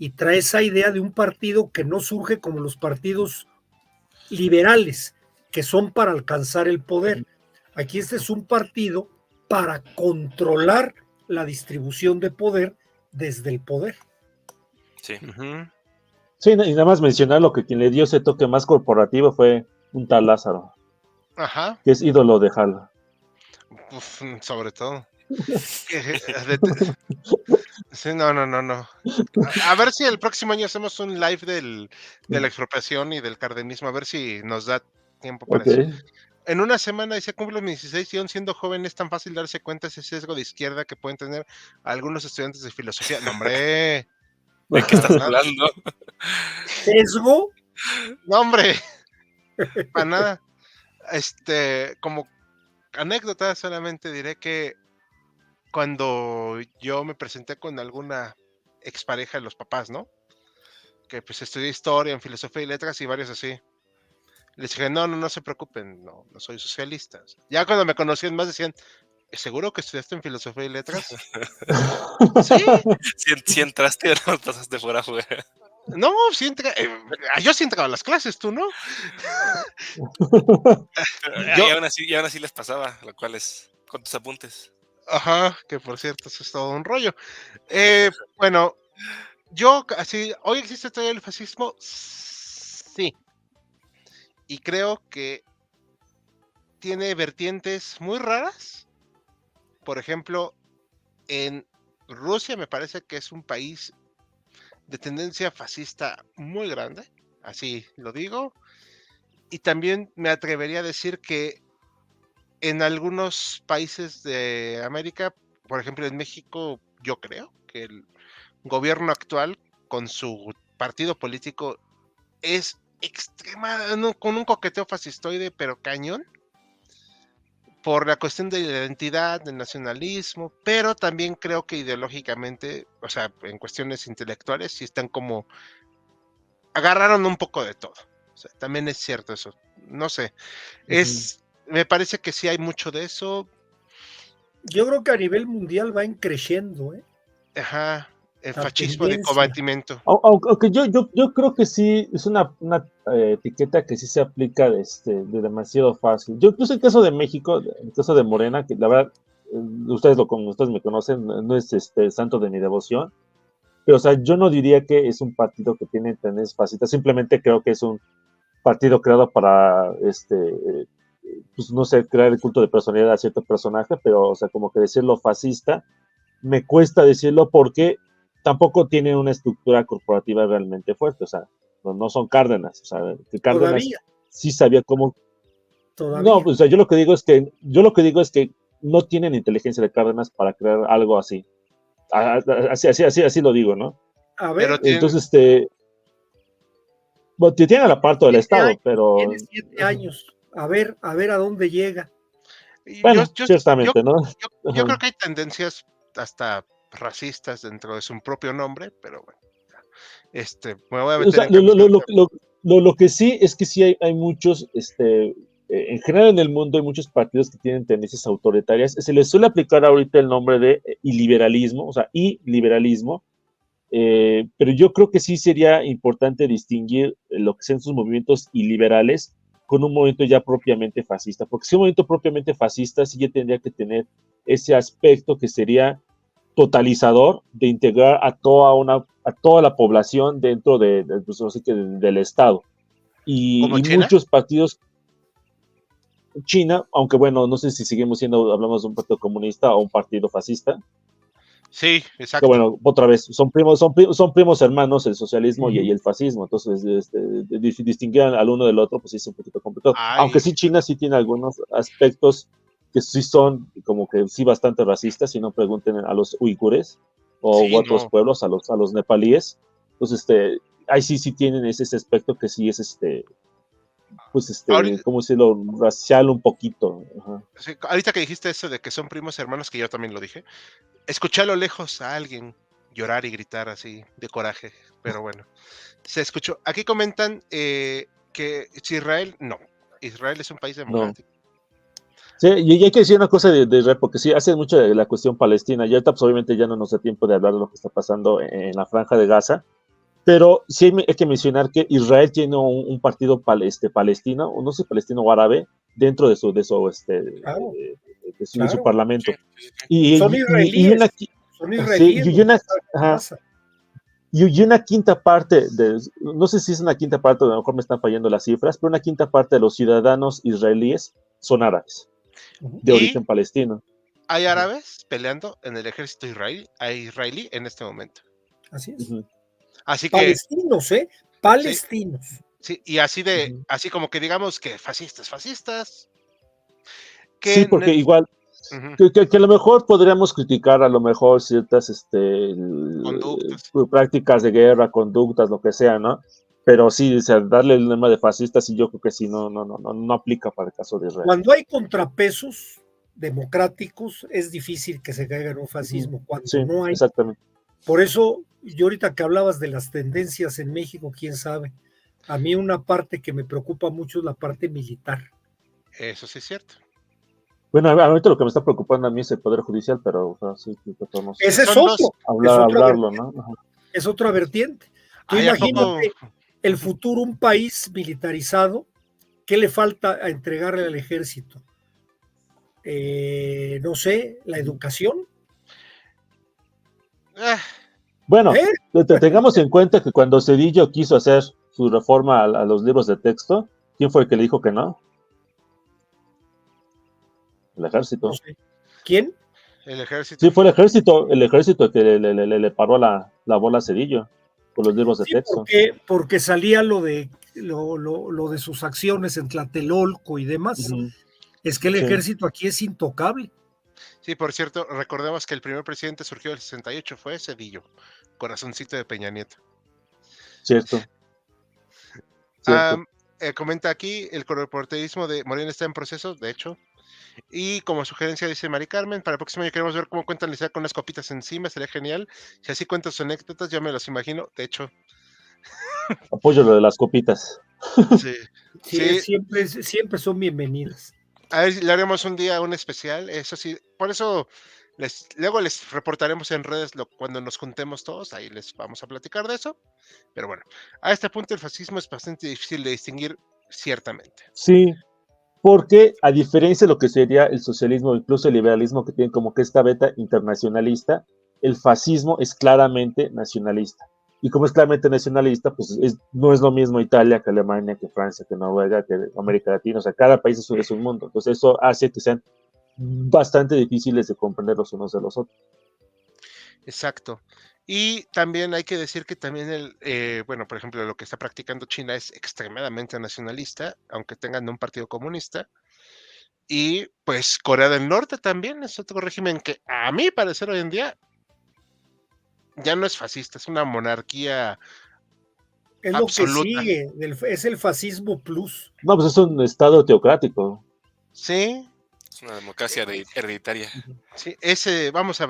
y trae esa idea de un partido que no surge como los partidos liberales, que son para alcanzar el poder. Aquí este es un partido para controlar la distribución de poder desde el poder. Sí. Sí, y nada más mencionar lo que quien le dio ese toque más corporativo fue un tal Lázaro. Ajá. Que es ídolo de Hal. Uf, sobre todo. Sí, no. A ver si el próximo año hacemos un live de la expropiación y del cardenismo, a ver si nos da tiempo para eso. En una semana dice, cumplo mis 16 y aún siendo joven es tan fácil darse cuenta ese sesgo de izquierda que pueden tener algunos estudiantes de filosofía. No, hombre. ¿De qué estás hablando? ¿Sesgo? No, hombre. Para nada. Como anécdota solamente diré que cuando yo me presenté con alguna expareja de los papás, ¿no? Que pues estudié historia, en filosofía y letras y varios así. Les dije, no se preocupen, no soy socialista. Ya cuando me conocían más decían, ¿seguro que estudiaste en filosofía y letras? Sí. Si entraste o no pasaste fuera. No, sí yo sí entraba a las clases, tú no. Y aún así les pasaba, lo cual es con tus apuntes. Ajá, que por cierto, eso es todo un rollo. Bueno, yo así, ¿hoy existe todavía el fascismo? Sí. Y creo que tiene vertientes muy raras. Por ejemplo, en Rusia me parece que es un país de tendencia fascista muy grande, así lo digo. Y también me atrevería a decir que en algunos países de América, por ejemplo en México, yo creo que el gobierno actual con su partido político es con un coqueteo fascistoide, pero cañón, por la cuestión de la identidad, del nacionalismo, pero también creo que ideológicamente, o sea, en cuestiones intelectuales, sí están como, agarraron un poco de todo. O sea, también es cierto eso. No sé, me parece que sí hay mucho de eso. Yo creo que a nivel mundial va creciendo, ¿eh? Ajá, el La fascismo de tendencia. cobatimiento. Aunque yo creo que sí es una etiqueta que sí se aplica de demasiado fácil. Yo incluso en el caso de México, en el caso de Morena, que la verdad, ustedes me conocen, no es santo de mi devoción, pero o sea, yo no diría que es un partido que tiene tendencias fascistas, simplemente creo que es un partido creado para pues no sé, crear el culto de personalidad a cierto personaje, pero o sea, como que decirlo fascista, me cuesta decirlo porque tampoco tiene una estructura corporativa realmente fuerte. O sea, no son Cárdenas, o sea, que Cárdenas Todavía, sí sabía cómo. No, todavía. pues, o sea, yo lo que digo es que no tienen inteligencia de Cárdenas para crear algo así. Así lo digo, ¿no? A Pero ver, tiene, Entonces, bueno, tiene el aparto del 7 Estado, años, pero tiene 7 años. A ver a dónde llega. yo, bueno, yo, yo, ciertamente, ¿no? yo creo Ajá. que hay tendencias hasta racistas dentro de su propio nombre, pero bueno, me voy a O meter sea, en camisa de once varas. lo que sí es que sí hay muchos, en general en el mundo hay muchos partidos que tienen tendencias autoritarias. Se les suele aplicar ahorita el nombre de iliberalismo, o sea, iliberalismo, pero yo creo que sí sería importante distinguir lo que sean sus movimientos iliberales con un movimiento ya propiamente fascista, porque si un movimiento propiamente fascista sí ya tendría que tener ese aspecto que sería totalizador de integrar a toda la población dentro pues, así que del Estado. ¿Como Y China? muchos partidos, China, aunque bueno, no sé si seguimos hablamos de un partido comunista o un partido fascista, Sí, que exacto. bueno, otra vez, son primos hermanos el socialismo y el fascismo, entonces distinguir al uno del otro pues sí es un poquito complicado, aunque Ay, sí China sí tiene algunos aspectos que sí son como que sí bastante racistas, si no pregunten a los uigures o sí, otros no. pueblos, a los nepalíes, entonces ahí sí tienen ese aspecto que sí es pues Ahorita, ¿cómo decirlo? Racial un poquito. Ajá. sí, ahorita que dijiste eso de que son primos hermanos, que yo también lo dije, escuché a lo lejos a alguien llorar y gritar así de coraje, pero bueno, se escuchó. Aquí comentan que si Israel, no, Israel es un país No. democrático. Sí, y hay que decir una cosa de Israel, porque sí, hace mucho de la cuestión palestina, y ahorita pues, obviamente ya no nos da tiempo de hablar de lo que está pasando en la franja de Gaza, pero sí hay que mencionar que Israel tiene un partido palestino, o no sé, palestino o árabe, dentro Claro, de su claro. Sí, parlamento. sí, sí. Son Y una, israelíes, son sí, israelíes los que están en ajá, Gaza. y una quinta parte, no sé si es una quinta parte, a lo mejor me están fallando las cifras, pero una quinta parte de los ciudadanos israelíes son árabes, Ujú. de Y origen palestino. hay árabes peleando en el ejército israelí en este momento. Así es. Ujú. Así que, Palestinos, ¿eh? sí, Palestinos. sí, y así Ujú. así como que digamos que fascistas, que Sí, en porque el, igual, ujú, que a lo mejor podríamos criticar a lo mejor ciertas conductas. prácticas de guerra, conductas, lo que sea, ¿no? Pero sí, o sea, darle el nombre de fascista, sí, yo creo que sí, no aplica para el caso de Israel. Cuando hay contrapesos democráticos, es difícil que se caiga en un Ujú. fascismo. Cuando Sí, no hay, exactamente. por eso, yo ahorita que hablabas de las tendencias en México, quién sabe. A mí una parte que me preocupa mucho es la parte militar. Eso sí es cierto. Bueno, ahorita lo que me está preocupando a mí es el Poder Judicial, pero o sea, sí, sí, que podemos Ese es Son dos. otro, es otra hablarlo, vertiente, ¿no? Ajá. es otra vertiente. Tú Ay, ¿a poco? imagínate el Ujú. futuro, un país militarizado, ¿qué le falta a entregarle al ejército? No sé, la educación. Ah, Bueno, ¿Eh? tengamos en cuenta que cuando Cedillo quiso hacer su reforma a los libros de texto, ¿quién fue el que le dijo que no? El No ejército. sé. ¿Quién? el ejército. Sí, fue el ejército que le paró la bola a Cedillo por los libros de Sí, texto. porque salía lo de sus acciones en Tlatelolco y demás. Ujú. Es que el Sí, ejército aquí es intocable. Sí, por cierto, recordemos que el primer presidente surgió el 68, fue Cedillo, corazoncito de Peña Nieto. cierto, cierto. Am, comenta aquí, el corporativismo de Morena está en proceso, de hecho. Y como sugerencia dice Mari Carmen, para el próximo año queremos ver cómo cuentan la historia con unas copitas encima, sería genial. Si así cuentan sus anécdotas, ya me los imagino. De hecho, Apoyo lo de las copitas. sí, Sí, sí. siempre son bienvenidas. A ver, le haremos un día un especial, eso sí. Por eso luego les reportaremos en redes cuando nos juntemos todos, ahí les vamos a platicar de eso. Pero bueno, a este punto el fascismo es bastante difícil de distinguir ciertamente. Sí, porque a diferencia de lo que sería el socialismo o incluso el liberalismo que tienen como que esta beta internacionalista, el fascismo es claramente nacionalista. Y como es claramente nacionalista, pues no es lo mismo Italia que Alemania, que Francia, que Noruega, que América Latina. O sea, cada país es un mundo. Entonces eso hace que sean bastante difíciles de comprender los unos de los otros. Exacto. Y también hay que decir que también bueno, por ejemplo, lo que está practicando China es extremadamente nacionalista, aunque tengan un partido comunista. Y pues Corea del Norte también es otro régimen que a mi parecer hoy en día ya no es fascista, es una monarquía Es lo que absoluta. sigue, es el fascismo plus. No, pues es un estado teocrático. Sí, Es una democracia hereditaria. sí, vamos a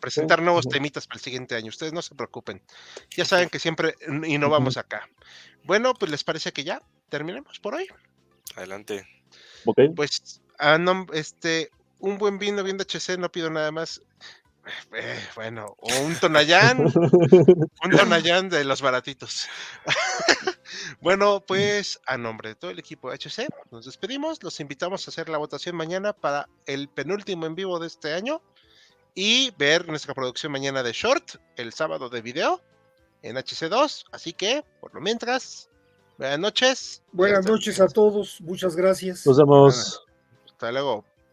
presentar nuevos temitas para el siguiente año. Ustedes no se preocupen. Ya saben que siempre innovamos acá. Bueno, pues les parece que ya terminemos por hoy. Adelante. Ok. Pues, un buen vino bien de HC, no pido nada más. Bueno, o un Tonayán de los baratitos. Bueno, pues a nombre de todo el equipo de HC, nos despedimos. Los invitamos a hacer la votación mañana para el penúltimo en vivo de este año y ver nuestra producción mañana de Short, el sábado de video en HC2. Así que, por lo mientras, buenas noches. Buenas noches a todos, muchas gracias. Nos vemos. Hasta luego.